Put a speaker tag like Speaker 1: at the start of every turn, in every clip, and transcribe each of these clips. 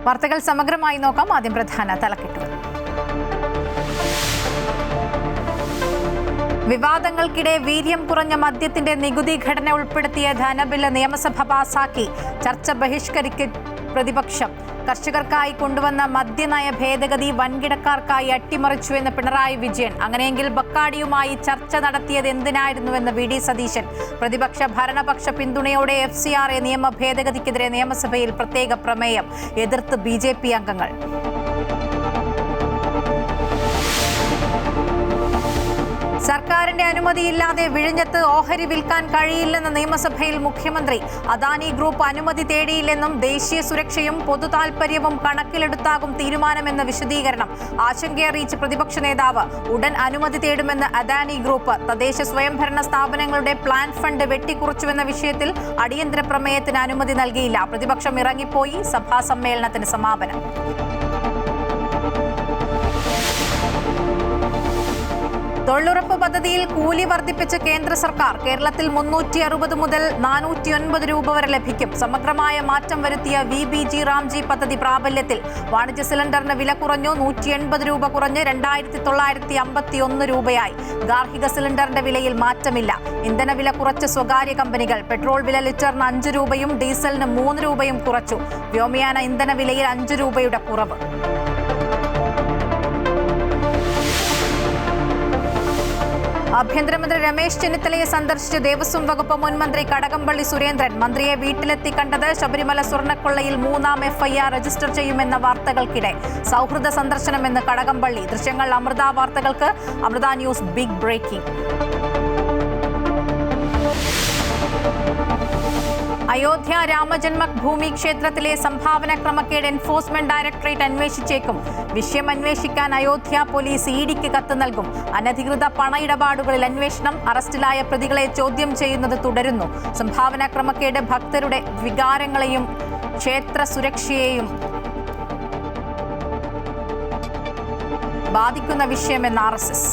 Speaker 1: വാർത്തകൾ സമഗ്രമായി നോക്കാം. ആദ്യം പ്രധാന തലക്കെട്ടുകൾ. വിവാദങ്ങൾക്കിടെ വീര്യം കുറഞ്ഞ മദ്യത്തിന്റെ നികുതി ഘടന ഉൾപ്പെടുത്തിയ ധനബില്ല് നിയമസഭ പാസാക്കി. ചർച്ച ബഹിഷ്കരിക്ക് പ്രതിപക്ഷം. കർഷകർക്കായി കൊണ്ടുവന്ന മദ്യനയ ഭേദഗതി വൻകിടക്കാർക്കായി അട്ടിമറിച്ചുവെന്ന് പിണറായി വിജയൻ. അങ്ങനെയെങ്കിൽ ബക്കാഡിയുമായി ചർച്ച നടത്തിയത് എന്തിനായിരുന്നുവെന്ന് വി ഡി സതീശൻ. പ്രതിപക്ഷ ഭരണപക്ഷ പിന്തുണയോടെ FCRA നിയമ ഭേദഗതിക്കെതിരെ നിയമസഭയിൽ പ്രത്യേക പ്രമേയം. എതിർത്ത് BJP അംഗങ്ങൾ. സർക്കാരിന്റെ അനുമതിയില്ലാതെ വിഴിഞ്ഞത്ത് ഓഹരി വിൽക്കാൻ കഴിയില്ലെന്ന് നിയമസഭയിൽ മുഖ്യമന്ത്രി. അദാനി ഗ്രൂപ്പ് അനുമതി തേടിയില്ലെന്നും ദേശീയ സുരക്ഷയും പൊതുതാൽപര്യവും കണക്കിലെടുത്താകും തീരുമാനമെന്ന വിശദീകരണം. ആശങ്കയറിയിച്ച് പ്രതിപക്ഷ നേതാവ്. ഉടൻ അനുമതി തേടുമെന്ന് അദാനി ഗ്രൂപ്പ്. തദ്ദേശ സ്വയംഭരണ സ്ഥാപനങ്ങളുടെ പ്ലാൻ ഫണ്ട് വെട്ടിക്കുറച്ചുവെന്ന വിഷയത്തിൽ അടിയന്തര പ്രമേയത്തിന് അനുമതി നൽകിയില്ല. പ്രതിപക്ഷം ഇറങ്ങിപ്പോയി. സഭാ സമ്മേളനത്തിന് സമാപനം. തൊഴിലുറപ്പ് പദ്ധതിയിൽ കൂലി വർദ്ധിപ്പിച്ച് കേന്ദ്ര സർക്കാർ. കേരളത്തിൽ 360 മുതൽ 409 രൂപ വരെ ലഭിക്കും. സമഗ്രമായ മാറ്റം വരുത്തിയ VBG റാംജി പദ്ധതി പ്രാബല്യത്തിൽ. വാണിജ്യ സിലിണ്ടറിന് വില കുറഞ്ഞു. 180 രൂപ കുറഞ്ഞ് 2951 രൂപയായി. ഗാർഹിക സിലിണ്ടറിന്റെ വിലയിൽ മാറ്റമില്ല. ഇന്ധനവില കുറച്ച് സ്വകാര്യ കമ്പനികൾ. പെട്രോൾ വില ലിറ്ററിന് 5 രൂപയും ഡീസലിന് 3 രൂപയും കുറച്ചു. വ്യോമയാന ഇന്ധന വിലയിൽ 5 രൂപയുടെ കുറവ്. ആഭ്യന്തരമന്ത്രി രമേശ് ചെന്നിത്തലയെ സന്ദർശിച്ച് ദേവസ്വം വകുപ്പ് മുൻ മന്ത്രി കടകംപള്ളി സുരേന്ദ്രൻ. മന്ത്രിയെ വീട്ടിലെത്തി കണ്ടത്. ശബരിമല സ്വർണ്ണക്കൊള്ളയിൽ 3ാം FIR രജിസ്റ്റർ ചെയ്യുമെന്ന വാർത്തകൾക്കിടെ സൗഹൃദ സന്ദർശനമെന്ന് കടകംപള്ളി. ദൃശ്യങ്ങൾ അമൃത വാർത്തകൾക്ക്. Amrita news big breaking. Ayodhya Ramajanmabhoomi ക്ഷേത്രത്തിലെ സംഭാവന ക്രമക്കേട് എൻഫോഴ്സ്മെന്റ് ഡയറക്ടറേറ്റ് അന്വേഷിച്ചേക്കും. വിഷയം അന്വേഷിക്കാൻ അയോധ്യ പോലീസ് EDക്ക് കത്ത് നൽകും. അനധികൃത പണ ഇടപാടുകളിൽ അന്വേഷണം. അറസ്റ്റിലായ പ്രതികളെ ചോദ്യം ചെയ്യുന്നത് തുടരുന്നു. സംഭാവന ക്രമക്കേട് ഭക്തരുടെ വികാരങ്ങളെയും ക്ഷേത്ര സുരക്ഷയെയും ബാധിക്കുന്ന വിഷയമെന്ന് RSS.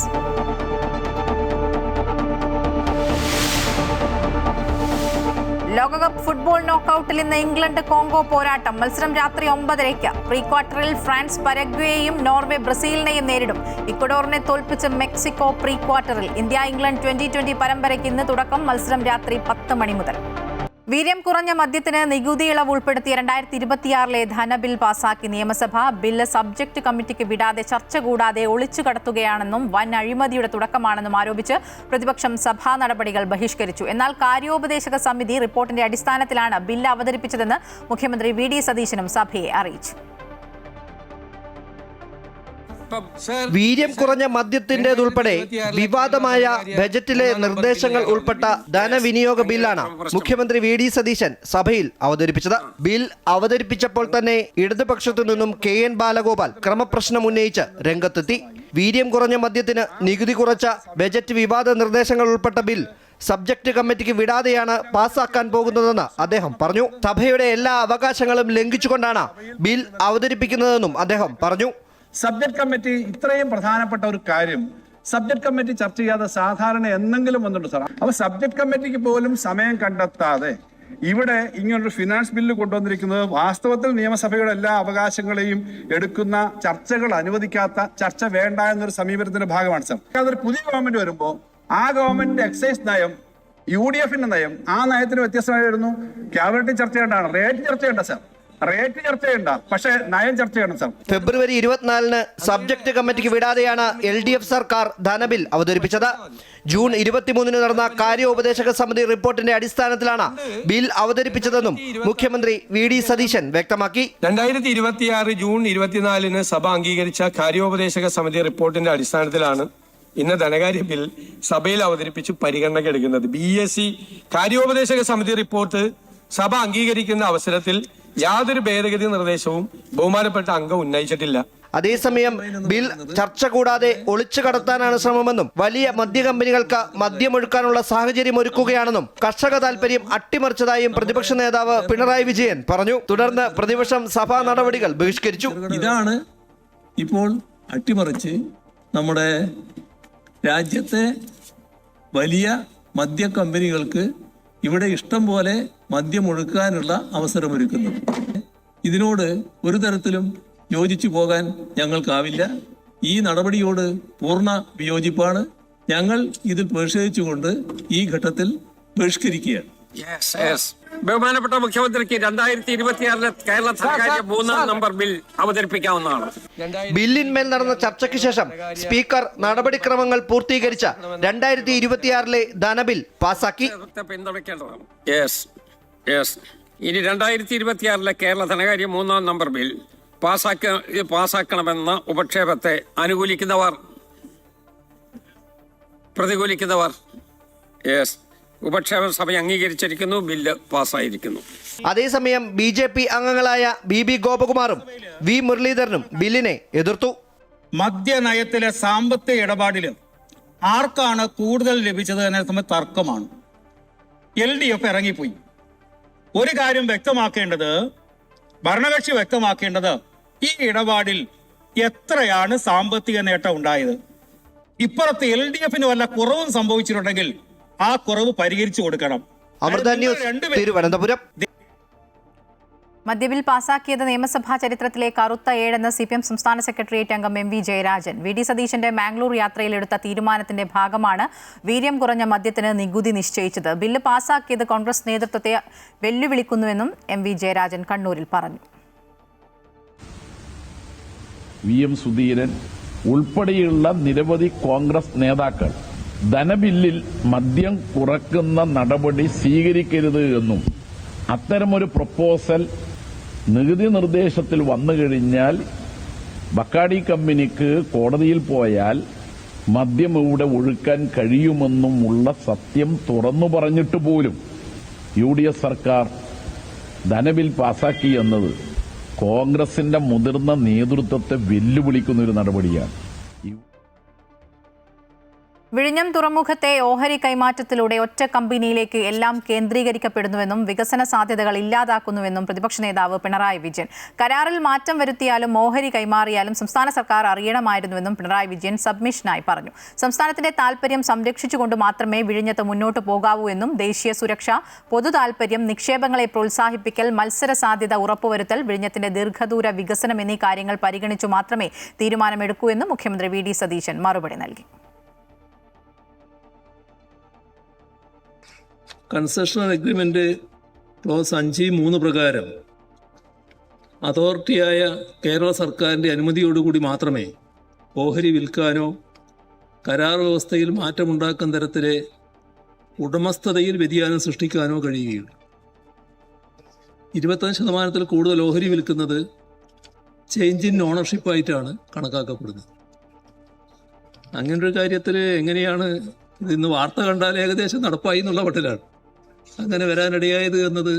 Speaker 1: ലോകകപ്പ് ഫുട്ബോൾ നോക്കൌട്ടിൽ ഇന്ന് ഇംഗ്ലണ്ട് കോങ്കോ പോരാട്ടം. മത്സരം രാത്രി 9:30. പ്രീ ക്വാർട്ടറിൽ ഫ്രാൻസ് പരഗ്വേയെയും നോർവേ ബ്രസീലിനെയും നേരിടും. ഇക്വഡോറിനെ തോൽപ്പിച്ച് മെക്സിക്കോ പ്രീ ക്വാർട്ടറിൽ. ഇന്ത്യ ഇംഗ്ലണ്ട് 2020 പരമ്പരയ്ക്ക് ഇന്ന് തുടക്കം. മത്സരം രാത്രി 10 മണി മുതൽ. വീര്യം കുറഞ്ഞ മദ്യത്തിന് നികുതി ഇളവ് ഉൾപ്പെടുത്തിയ 2026 ധനബിൽ പാസാക്കി നിയമസഭ. ബില്ല് സബ്ജക്ട് കമ്മിറ്റിക്ക് വിടാതെ ചർച്ച കൂടാതെ ഒളിച്ചു കടത്തുകയാണെന്നും വൻ അഴിമതിയുടെ തുടക്കമാണെന്നും ആരോപിച്ച് പ്രതിപക്ഷം സഭാ നടപടികൾ ബഹിഷ്കരിച്ചു. എന്നാൽ കാര്യോപദേശക സമിതി റിപ്പോർട്ടിന്റെ അടിസ്ഥാനത്തിലാണ് ബില്ല് അവതരിപ്പിച്ചതെന്ന് മുഖ്യമന്ത്രി VD സതീശനും സഭയെ അറിയിച്ചു.
Speaker 2: വീര്യം കുറഞ്ഞ മദ്യത്തിൻ്റെതുൾപ്പെടെ വിവാദമായ ബജറ്റിലെ നിർദ്ദേശങ്ങൾ ഉൾപ്പെട്ട ധനവിനിയോഗ ബില്ലാണ് മുഖ്യമന്ത്രി VD സതീശൻ സഭയിൽ അവതരിപ്പിച്ചത്. ബിൽ അവതരിപ്പിച്ചപ്പോൾ തന്നെ ഇടതുപക്ഷത്തു നിന്നും KN ബാലഗോപാൽ ക്രമപ്രശ്നം ഉന്നയിച്ച് രംഗത്തെത്തി. വീര്യം കുറഞ്ഞ മദ്യത്തിന് നികുതി കുറച്ച ബജറ്റ് വിവാദ നിർദ്ദേശങ്ങൾ ഉൾപ്പെട്ട ബിൽ സബ്ജക്ട് കമ്മിറ്റിക്ക് വിടാതെയാണ് പാസ്സാക്കാൻ പോകുന്നതെന്ന് അദ്ദേഹം പറഞ്ഞു. സഭയുടെ എല്ലാ അവകാശങ്ങളും ലംഘിച്ചുകൊണ്ടാണ് ബിൽ അവതരിപ്പിക്കുന്നതെന്നും അദ്ദേഹം പറഞ്ഞു.
Speaker 3: സബ്ജക്ട് കമ്മിറ്റി ഇത്രയും പ്രധാനപ്പെട്ട ഒരു കാര്യം സബ്ജക്ട് കമ്മിറ്റി ചർച്ച ചെയ്യാതെ സാധാരണ എന്തെങ്കിലും വന്നിട്ടുണ്ട് സാർ. അപ്പൊ സബ്ജക്ട് കമ്മിറ്റിക്ക് പോലും സമയം കണ്ടെത്താതെ ഇവിടെ ഇങ്ങനൊരു ഫിനാൻസ് ബില്ല് കൊണ്ടുവന്നിരിക്കുന്നത് വാസ്തവത്തിൽ നിയമസഭയുടെ എല്ലാ അവകാശങ്ങളെയും എടുക്കുന്ന ചർച്ചകൾ അനുവദിക്കാത്ത, ചർച്ച വേണ്ട എന്നൊരു സമീപനത്തിന്റെ ഭാഗമാണ് സാർ. അതൊരു പുതിയ ഗവൺമെന്റ് വരുമ്പോൾ ആ ഗവൺമെന്റിന്റെ എക്സൈസ് നയം, UDFന്റെ നയം, ആ നയത്തിന് വ്യത്യസ്തമായി വരുന്നു. ക്യാബിനറ്റ് ചർച്ച ചെയ്യേണ്ടതാണ്, റേറ്റ് ചർച്ച ചെയ്യേണ്ട സാർ. റേറ്റ് ചർച്ച ചെയ്യണ്ട, പക്ഷേ നയം ചർച്ച ചെയ്യണം സാർ.
Speaker 2: ഫെബ്രുവരി 24 സബ്ജക്ട് കമ്മിറ്റിക്ക് വിടാതെയാണ് LDF സർക്കാർ ധനബിൽ അവതരിപ്പിച്ചത്. ജൂൺ 23 നടന്ന കാര്യോപദേശക സമിതി റിപ്പോർട്ടിന്റെ അടിസ്ഥാനത്തിലാണ് ബിൽ അവതരിപ്പിച്ചതെന്നും മുഖ്യമന്ത്രി VD സതീശൻ വ്യക്തമാക്കി.
Speaker 4: 2026 ജൂൺ 24 സഭ അംഗീകരിച്ച കാര്യോപദേശക സമിതി റിപ്പോർട്ടിന്റെ അടിസ്ഥാനത്തിലാണ് ഇന്ന് ധനകാര്യ ബിൽ സഭയിൽ അവതരിപ്പിച്ച് പരിഗണനയ്ക്ക് എടുക്കുന്നത്. BSc കാര്യോപദേശക സമിതി റിപ്പോർട്ട് സഭ അംഗീകരിക്കുന്ന അവസരത്തിൽ യാതൊരു ഭേദഗതി നിർദ്ദേശവും ബഹുമാനപ്പെട്ട അംഗം ഉന്നയിച്ചിട്ടില്ല.
Speaker 2: അതേസമയം ബിൽ ചർച്ച കൂടാതെ ഒളിച്ചു കടത്താനാണ് ശ്രമമെന്നും വലിയ മദ്യകമ്പനികൾക്ക് മദ്യമൊഴുക്കാനുള്ള സാഹചര്യം ഒരുക്കുകയാണെന്നും കർഷക താൽപര്യം അട്ടിമറിച്ചതായും പ്രതിപക്ഷ നേതാവ് പിണറായി വിജയൻ പറഞ്ഞു. തുടർന്ന് പ്രതിപക്ഷം സഭാ നടപടികൾ ബഹിഷ്കരിച്ചു.
Speaker 5: ഇതാണ് ഇപ്പോൾ അട്ടിമറിച്ച് നമ്മുടെ രാജ്യത്തെ വലിയ മദ്യ കമ്പനികൾക്ക് ഇവിടെ ഇഷ്ടം പോലെ മദ്യമൊഴുക്കാനുള്ള അവസരമൊരുക്കുന്നു. ഇതിനോട് ഒരു തരത്തിലും യോജിച്ചു പോകാൻ ഞങ്ങൾക്കാവില്ല. ഈ നടപടിയോട് പൂർണ്ണ വിയോജിപ്പാണ്. ഞങ്ങൾ ഇതിൽ പ്രതിഷേധിച്ചുകൊണ്ട് ഈ ഘട്ടത്തിൽ ബഹിഷ്കരിക്കുകയാണ്.
Speaker 6: ബഹുമാനപ്പെട്ട മുഖ്യമന്ത്രിക്ക് 2026 കേരള ധനകാര്യ 3-ാം നമ്പർ ബിൽ അവതരിപ്പിക്കാവുന്നതാണ്.
Speaker 2: ബില്ലിന്മേൽ നടന്ന ചർച്ചയ്ക്ക് ശേഷം സ്പീക്കർ നടപടിക്രമങ്ങൾ പൂർത്തീകരിച്ച 2026 ധനബിൽ പാസാക്കി.
Speaker 6: പിന്തുണയ്ക്കേണ്ടതാണ്. ഇനി 2026 കേരള ധനകാര്യ 3-ാം നമ്പർ ബിൽ പാസാക്കണമെന്ന ഉപക്ഷേപത്തെ അനുകൂലിക്കുന്നവർ, പ്രതികൂലിക്കുന്നവർ? ഉപക്ഷേപ സഭ അംഗീകരിച്ചിരിക്കുന്നു. ബില്ല് പാസ്സായിരിക്കുന്നു.
Speaker 2: അതേസമയം BJP അംഗങ്ങളായ BB ഗോപകുമാറും V മുരളീധരനും ബില്ലിനെ എതിർത്തു.
Speaker 7: മദ്യനയത്തിലെ സാമ്പത്തിക ഇടപാടില് ആർക്കാണ് കൂടുതൽ ലഭിച്ചത് എന്ന സമയത്ത് തർക്കമാണ്. LDF ഇറങ്ങിപ്പോയി. ഒരു കാര്യം വ്യക്തമാക്കേണ്ടത്, ഭരണകക്ഷി വ്യക്തമാക്കേണ്ടത്, ഈ ഇടപാടിൽ എത്രയാണ് സാമ്പത്തിക നേട്ടം ഉണ്ടായത്. ഇപ്പുറത്ത് LDFന് വല്ല കുറവും സംഭവിച്ചിട്ടുണ്ടെങ്കിൽ ആ കുറവ് പരിഹരിച്ചു കൊടുക്കണം.
Speaker 2: അമൃത ന്യൂസ്, തിരുവനന്തപുരം.
Speaker 1: മദ്യബിൽ പാസാക്കിയത് നിയമസഭാ ചരിത്രത്തിലെ കറുത്ത ഏഴെന്ന് CPM സംസ്ഥാന സെക്രട്ടേറിയറ്റ് അംഗം MV ജയരാജൻ. VD സതീശന്റെ മാംഗ്ലൂർ യാത്രയിലെടുത്ത തീരുമാനത്തിന്റെ ഭാഗമാണ് വീര്യം കുറഞ്ഞ മദ്യത്തിന് നികുതി നിശ്ചയിച്ചത്. ബില്ല് പാസാക്കിയത് കോൺഗ്രസ് നേതൃത്വത്തെ വെല്ലുവിളിക്കുന്നുവെന്നും MV ജയരാജൻ കണ്ണൂരിൽ പറഞ്ഞു.
Speaker 8: VM സുധീരൻ ഉൾപ്പെടെയുള്ള നിരവധി കോൺഗ്രസ് നേതാക്കൾ ധനബില്ലിൽ മദ്യം കുറക്കുന്ന നടപടി സ്വീകരിക്കരുത് എന്നും അത്തരമൊരു പ്രപ്പോസൽ നികുതി നിർദ്ദേശത്തിൽ വന്നു കഴിഞ്ഞാൽ ബക്കാഡി കമ്പനിക്ക് കോടതിയിൽ പോയാൽ മദ്യം ഇവിടെ ഒഴുക്കാൻ കഴിയുമെന്നുമുള്ള സത്യം തുറന്നു പറഞ്ഞിട്ട് പോലും UDF സർക്കാർ ധനബിൽ പാസാക്കി എന്നത് കോൺഗ്രസിന്റെ മുതിർന്ന നേതൃത്വത്തെ വെല്ലുവിളിക്കുന്ന ഒരു നടപടിയാണ്.
Speaker 1: വിഴിഞ്ഞം തുറമുഖത്തെ ഓഹരി കൈമാറ്റത്തിലൂടെ ഒറ്റ കമ്പനിയിലേക്ക് എല്ലാം കേന്ദ്രീകരിക്കപ്പെടുന്നുവെന്നും വികസന സാധ്യതകൾ ഇല്ലാതാക്കുന്നുവെന്നും പ്രതിപക്ഷ നേതാവ് പിണറായി വിജയൻ. കരാറിൽ മാറ്റം വരുത്തിയാലും ഓഹരി കൈമാറിയാലും സംസ്ഥാന സർക്കാർ അറിയണമായിരുന്നുവെന്നും പിണറായി വിജയൻ സബ്മിഷനായി പറഞ്ഞു. സംസ്ഥാനത്തിന്റെ താൽപര്യം സംരക്ഷിച്ചുകൊണ്ട് മാത്രമേ വിഴിഞ്ഞത്ത് മുന്നോട്ട് പോകാവൂ എന്നും ദേശീയ സുരക്ഷ, പൊതു താൽപര്യം, നിക്ഷേപങ്ങളെ പ്രോത്സാഹിപ്പിക്കൽ, മത്സര സാധ്യത ഉറപ്പുവരുത്തൽ, വിഴിഞ്ഞത്തിന്റെ ദീർഘദൂര വികസനം എന്നീ കാര്യങ്ങൾ പരിഗണിച്ചു മാത്രമേ തീരുമാനമെടുക്കൂ എന്നും മുഖ്യമന്ത്രി VD സതീശൻ മറുപടി നൽകി.
Speaker 5: കൺസെഷണൽ അഗ്രിമെന്റ് ക്ലോസ് 5(3) പ്രകാരം അതോറിറ്റിയായ കേരള സർക്കാരിൻ്റെ അനുമതിയോടുകൂടി മാത്രമേ ഓഹരി വിൽക്കാനോ കരാർ വ്യവസ്ഥയിൽ മാറ്റമുണ്ടാക്കുന്ന തരത്തിലെ ഉടമസ്ഥതയിൽ വ്യതിയാനം സൃഷ്ടിക്കാനോ കഴിയുകയുള്ളൂ. 25% കൂടുതൽ ഓഹരി വിൽക്കുന്നത് ചേഞ്ച് ഇൻ ഓണർഷിപ്പായിട്ടാണ് കണക്കാക്കപ്പെടുന്നത്. അങ്ങനൊരു കാര്യത്തിൽ എങ്ങനെയാണ് ഇന്ന് വാർത്ത കണ്ടാൽ ഏകദേശം നടപ്പായി എന്നുള്ള മട്ടിലാണ് അങ്ങനെ വരാനിടയായത് എന്നത്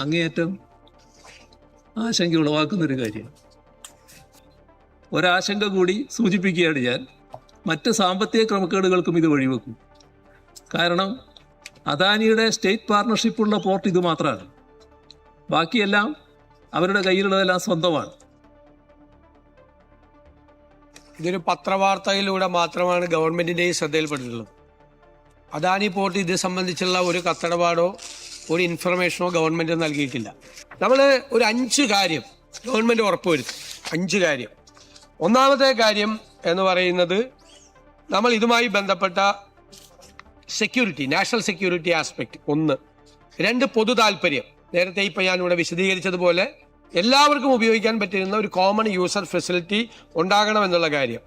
Speaker 5: അങ്ങേയറ്റം ആശങ്ക ഉളവാക്കുന്നൊരു കാര്യമാണ്. ഒരാശങ്ക കൂടി സൂചിപ്പിക്കുകയാണ് ഞാൻ. മറ്റ് സാമ്പത്തിക ക്രമക്കേടുകൾക്കും ഇത് വഴിവെക്കും. കാരണം അദാനിയുടെ സ്റ്റേറ്റ് പാർട്ണർഷിപ്പുള്ള പോർട്ട് ഇത് മാത്രമാണ്. ബാക്കിയെല്ലാം അവരുടെ കയ്യിലുള്ളതെല്ലാം സ്വന്തമാണ്.
Speaker 4: ഇതൊരു പത്രവാർത്തയിലൂടെ മാത്രമാണ് ഗവൺമെന്റിന്റെ ശ്രദ്ധയിൽപ്പെട്ടിട്ടുള്ളത്. അദാനി പോർട്ട് ഇത് സംബന്ധിച്ചുള്ള ഒരു കത്തടപാടോ ഒരു ഇൻഫർമേഷനോ ഗവൺമെന്റ് നൽകിയിട്ടില്ല. നമ്മൾ ഒരു 5 കാര്യം ഗവൺമെന്റ് ഉറപ്പുവരുത്തും. 5 കാര്യം. ഒന്നാമത്തെ കാര്യം എന്ന് പറയുന്നത് നമ്മൾ ഇതുമായി ബന്ധപ്പെട്ട സെക്യൂരിറ്റി, നാഷണൽ സെക്യൂരിറ്റി ആസ്പെക്ട് 1. 2, പൊതു താല്പര്യം. നേരത്തെ ഇപ്പം ഞാനിവിടെ വിശദീകരിച്ചതുപോലെ എല്ലാവർക്കും ഉപയോഗിക്കാൻ പറ്റുന്ന ഒരു കോമൺ യൂസർ ഫെസിലിറ്റി ഉണ്ടാകണമെന്നുള്ള കാര്യം.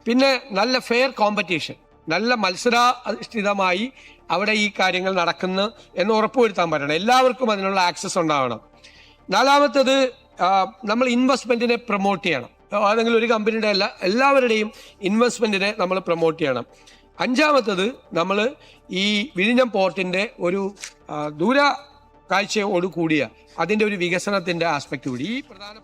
Speaker 4: പിന്നെ നല്ല ഫെയർ കോമ്പറ്റീഷൻ, നല്ല മത്സരാധിഷ്ഠിതമായി അവിടെ ഈ കാര്യങ്ങൾ നടക്കുന്നു എന്ന് ഉറപ്പുവരുത്താൻ പറ്റണം. എല്ലാവർക്കും അതിനുള്ള ആക്സസ് ഉണ്ടാവണം. 4, നമ്മൾ ഇൻവെസ്റ്റ്മെന്റിനെ പ്രൊമോട്ട് ചെയ്യണം. ഏതെങ്കിലും ഒരു കമ്പനിയുടെ അല്ല, എല്ലാവരുടെയും ഇൻവെസ്റ്റ്മെന്റിനെ നമ്മൾ പ്രൊമോട്ട് ചെയ്യണം. 5, നമ്മൾ ഈ വിഴിഞ്ഞം പോർട്ടിന്റെ ഒരു ദൂര കാഴ്ചയോട് കൂടിയ അതിന്റെ ഒരു വികസനത്തിന്റെ ആസ്പെക്ട് കൂടി ഈ പ്രധാന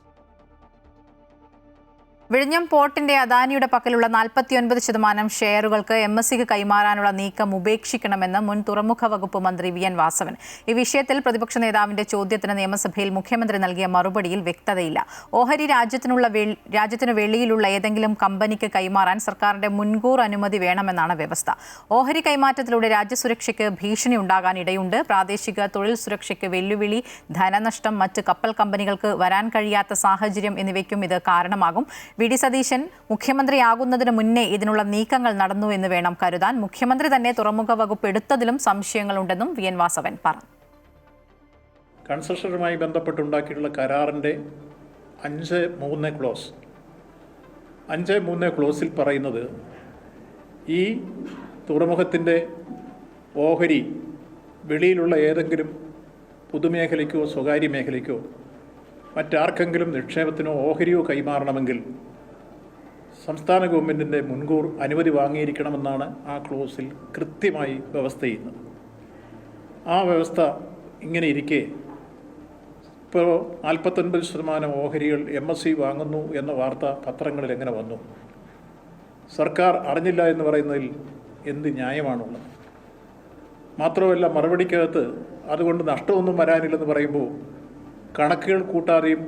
Speaker 1: വിഴിഞ്ഞം പോർട്ടിന്റെ അദാനിയുടെ പക്കലുള്ള 49% ഷെയറുകൾക്ക് MSCക്ക് കൈമാറാനുള്ള നീക്കം ഉപേക്ഷിക്കണമെന്ന് മുൻ തുറമുഖ വകുപ്പ് മന്ത്രി VN വാസവൻ. ഈ വിഷയത്തിൽ പ്രതിപക്ഷ നേതാവിന്റെ ചോദ്യത്തിന് നിയമസഭയിൽ മുഖ്യമന്ത്രി നൽകിയ മറുപടിയിൽ വ്യക്തതയില്ല. ഓഹരി രാജ്യത്തിനു വെളിയിലുള്ള ഏതെങ്കിലും കമ്പനിക്ക് കൈമാറാൻ സർക്കാരിന്റെ മുൻകൂർ അനുമതി വേണമെന്നാണ് വ്യവസ്ഥ. ഓഹരി കൈമാറ്റത്തിലൂടെ രാജ്യസുരക്ഷയ്ക്ക് ഭീഷണി ഉണ്ടാകാൻ ഇടയുണ്ട്. പ്രാദേശിക തൊഴിൽ സുരക്ഷയ്ക്ക് വെല്ലുവിളി, ധനനഷ്ടം, മറ്റ് കപ്പൽ കമ്പനികൾക്ക് വരാൻ കഴിയാത്ത സാഹചര്യം എന്നിവയ്ക്കും ഇത് കാരണമാകും. VD സതീശൻ മുഖ്യമന്ത്രിയാകുന്നതിന് മുന്നേ ഇതിനുള്ള നീക്കങ്ങൾ നടന്നു എന്ന് വേണം കരുതാൻ. മുഖ്യമന്ത്രി തന്നെ തുറമുഖ വകുപ്പ് എടുത്തതിലും സംശയങ്ങളുണ്ടെന്നും VN വാസവൻ പറഞ്ഞു.
Speaker 9: കൺസ്ട്രക്ഷനുമായി ബന്ധപ്പെട്ടുണ്ടാക്കിയിട്ടുള്ള കരാറിൻ്റെ 5.3 ക്ലോസ് 5.3 ക്ലോസിൽ പറയുന്നത് ഈ തുറമുഖത്തിൻ്റെ ഓഹരി വെളിയിലുള്ള ഏതെങ്കിലും പൊതുമേഖലയ്ക്കോ സ്വകാര്യ മേഖലയ്ക്കോ മറ്റാർക്കെങ്കിലും നിക്ഷേപത്തിനോ ഓഹരിയോ കൈമാറണമെങ്കിൽ സംസ്ഥാന ഗവൺമെൻറ്റിൻ്റെ മുൻകൂർ അനുമതി വാങ്ങിയിരിക്കണമെന്നാണ് ആ ക്ലോസിൽ കൃത്യമായി വ്യവസ്ഥ ചെയ്യുന്നത്. ആ വ്യവസ്ഥ ഇങ്ങനെ ഇരിക്കെ ഇപ്പോൾ 49% ഓഹരികൾ MSC വാങ്ങുന്നു എന്ന വാർത്ത പത്രങ്ങളിൽ എങ്ങനെ വന്നു? സർക്കാർ അറിഞ്ഞില്ല എന്ന് പറയുന്നതിൽ എന്ത് ന്യായമാണുള്ളത്? മാത്രമല്ല, മറുപടിക്കകത്ത് അതുകൊണ്ട് നഷ്ടമൊന്നും വരാനില്ലെന്ന് പറയുമ്പോൾ കണക്കുകൾ കൂട്ടാതെയും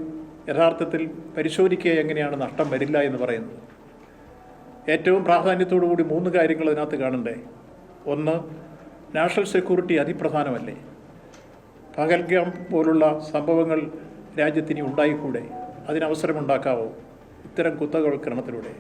Speaker 9: യഥാർത്ഥത്തിൽ പരിശോധിക്കുക എങ്ങനെയാണ് നഷ്ടം വരില്ല എന്ന് പറയുന്നത്. ഏറ്റവും പ്രാധാന്യത്തോടു കൂടി 3 കാര്യങ്ങൾ അതിനകത്ത് കാണണ്ടേ. ഒന്ന്, നാഷണൽ സെക്യൂരിറ്റി അതിപ്രധാനമല്ലേ? പഹൽഗാം പോലുള്ള സംഭവങ്ങൾ രാജ്യത്തിന് ഉണ്ടായിക്കൂടെ? അതിനവസരമുണ്ടാക്കാവോ ഇത്തരം കുത്തകവൽക്കരണത്തിലൂടെ?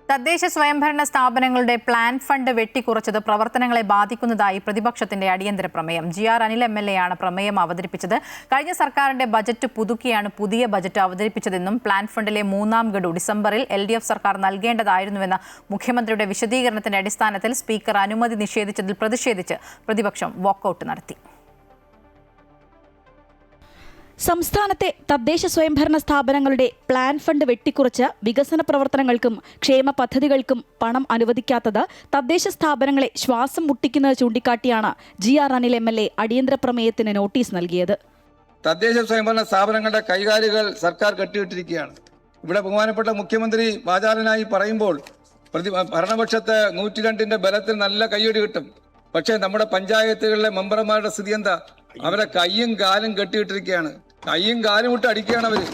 Speaker 1: തദ്ദേശ സ്വയംഭരണ സ്ഥാപനങ്ങളുടെ പ്ലാൻ ഫണ്ട് വെട്ടിക്കുറച്ചത് പ്രവർത്തനങ്ങളെ ബാധിക്കുന്നതായി പ്രതിപക്ഷത്തിന്റെ അടിയന്തര പ്രമേയം. GR അനിൽ MLA ആണ് പ്രമേയം അവതരിപ്പിച്ചത്. കഴിഞ്ഞ സർക്കാരിന്റെ ബജറ്റ് പുതുക്കിയാണ് പുതിയ ബജറ്റ് അവതരിപ്പിച്ചതെന്നും പ്ലാൻ ഫണ്ടിലെ 3ാം ഗഡു ഡിസംബറിൽ LDF സർക്കാർ നൽകേണ്ടതായിരുന്നുവെന്ന മുഖ്യമന്ത്രിയുടെ വിശദീകരണത്തിന്റെ അടിസ്ഥാനത്തിൽ സ്പീക്കർ അനുമതി നിഷേധിച്ചതിൽ പ്രതിഷേധിച്ച് പ്രതിപക്ഷം വാക്കൌട്ട് നടത്തി.
Speaker 10: സംസ്ഥാനത്തെ തദ്ദേശ സ്വയംഭരണ സ്ഥാപനങ്ങളുടെ പ്ലാൻ ഫണ്ട് വെട്ടിക്കുറച്ച് വികസന പ്രവർത്തനങ്ങൾക്കും ക്ഷേമ പദ്ധതികൾക്കും പണം അനുവദിക്കാത്തത് തദ്ദേശ സ്ഥാപനങ്ങളെ ശ്വാസം മുട്ടിക്കുന്നത് ചൂണ്ടിക്കാട്ടിയാണ് GR അനിൽ MLA അടിയന്തര പ്രമേയത്തിന് നോട്ടീസ് നൽകിയത്.
Speaker 11: തദ്ദേശ സ്വയംഭരണ സ്ഥാപനങ്ങളുടെ കൈകാര്യങ്ങൾ സർക്കാർ കെട്ടിയിട്ടിരിക്കുകയാണ്. ഇവിടെ ബഹുമാനപ്പെട്ട മുഖ്യമന്ത്രി വാചാലനായി പറയുമ്പോൾ ഭരണപക്ഷത്ത് 102ന്റെ ബലത്തിൽ നല്ല കയ്യടി കിട്ടും. പക്ഷേ നമ്മുടെ പഞ്ചായത്തുകളിലെ മെമ്പർമാരുടെ സ്ഥിതി എന്താ? അവരെ കയ്യും കാലും കെട്ടിയിട്ടിരിക്കുകയാണ്. കയ്യും കാലും ഇട്ട് അടിക്കുകയാണ് അവര്.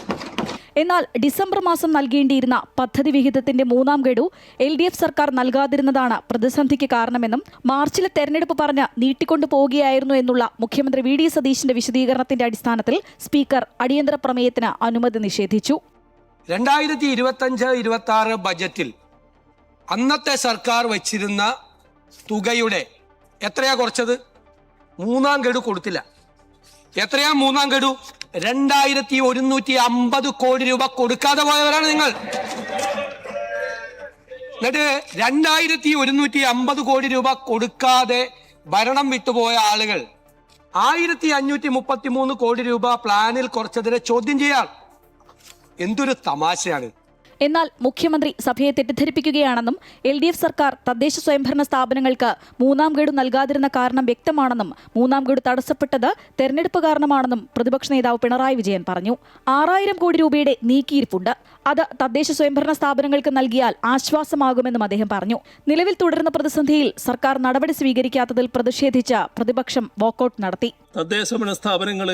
Speaker 10: എന്നാൽ ഡിസംബർ മാസം നൽകേണ്ടിയിരുന്ന പദ്ധതി വിഹിതത്തിന്റെ 3ാം ഗഡു LDF സർക്കാർ നൽകാതിരുന്നതാണ് പ്രതിസന്ധിക്ക് കാരണമെന്നും മാർച്ചിലെ തെരഞ്ഞെടുപ്പ് പറഞ്ഞ് നീട്ടിക്കൊണ്ടു പോവുകയായിരുന്നു എന്നുള്ള മുഖ്യമന്ത്രി VD സതീശന്റെ വിശദീകരണത്തിന്റെ അടിസ്ഥാനത്തിൽ സ്പീക്കർ അടിയന്തര പ്രമേയത്തിന് അനുമതി നിഷേധിച്ചു.
Speaker 4: 2025-26 ബജറ്റിൽ അന്നത്തെ സർക്കാർ വച്ചിരുന്ന തുകയുടെ എത്രയാ കുറച്ചത്? 3ാം ഗഡു കൊടുത്തില്ല. എത്രയാ 3ാം ഗഡു? 2150 കോടി രൂപ കൊടുക്കാതെ പോയവരാണ് നിങ്ങൾ. എന്നിട്ട് 2150 കോടി രൂപ കൊടുക്കാതെ ഭരണം വിട്ടുപോയ ആളുകൾ 1533 കോടി രൂപ പ്ലാനിൽ കുറച്ചതിനെ ചോദ്യം ചെയ്യാൻ. എന്തൊരു തമാശയാണ്.
Speaker 10: എന്നാൽ മുഖ്യമന്ത്രി സഭയെ തെറ്റിദ്ധരിപ്പിക്കുകയാണെന്നും LDF സർക്കാർ തദ്ദേശ സ്വയംഭരണ സ്ഥാപനങ്ങൾക്ക് 3ാം ഗഡു നൽകാതിരുന്ന കാരണം വ്യക്തമാണെന്നും 3ാം ഗഡു തടസ്സപ്പെട്ടത് തെരഞ്ഞെടുപ്പ് കാരണമാണെന്നും പ്രതിപക്ഷ നേതാവ് പിണറായി വിജയൻ പറഞ്ഞു. 6000 കോടി രൂപയുടെ നീക്കിയിരിപ്പുണ്ട്. അത് തദ്ദേശ സ്വയംഭരണ സ്ഥാപനങ്ങൾക്ക് നൽകിയാൽ ആശ്വാസമാകുമെന്നും അദ്ദേഹം പറഞ്ഞു. നിലവിൽ തുടരുന്ന പ്രതിസന്ധിയിൽ സർക്കാർ നടപടി സ്വീകരിക്കാത്തതിൽ പ്രതിഷേധിച്ച് പ്രതിപക്ഷം വാക്കൌട്ട് നടത്തി.
Speaker 5: തദ്ദേശ ഭരണ സ്ഥാപനങ്ങൾ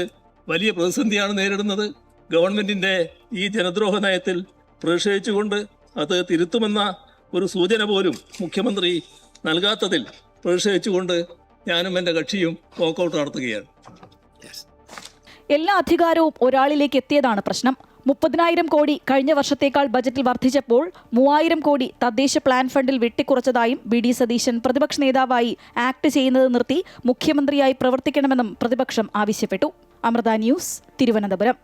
Speaker 5: വലിയ പ്രതിസന്ധിയാണ് നേരിടുന്നത്. ഗവൺമെന്റിന്റെ ഈ ജനദ്രോഹ നയത്തിൽ പ്രതിഷേധിച്ചുകൊണ്ട് അത് തിരുത്തുമെന്ന ഒരു സൂചന പോലും മുഖ്യമന്ത്രി നൽകാത്തതിൽ പ്രതിഷേധിച്ചുകൊണ്ട് ഞാനും എൻ്റെ കക്ഷിയും വാക്കൌട്ട് നടത്തുകയാണ്.
Speaker 10: എല്ലാ അധികാരവും ഒരാളിലേക്ക് എത്തിയതാണ് പ്രശ്നം. 30,000 കോടി കഴിഞ്ഞ വർഷത്തേക്കാൾ ബജറ്റിൽ വർദ്ധിച്ചപ്പോൾ 3,000 കോടി തദ്ദേശ പ്ലാൻ ഫണ്ടിൽ വെട്ടിക്കുറച്ചതായും VD സതീശൻ പ്രതിപക്ഷ നേതാവായി ആക്ട് ചെയ്യുന്നത് നിർത്തി മുഖ്യമന്ത്രിയായി പ്രവർത്തിക്കണമെന്നും പ്രതിപക്ഷം ആവശ്യപ്പെട്ടു. അമൃത ന്യൂസ്, തിരുവനന്തപുരം.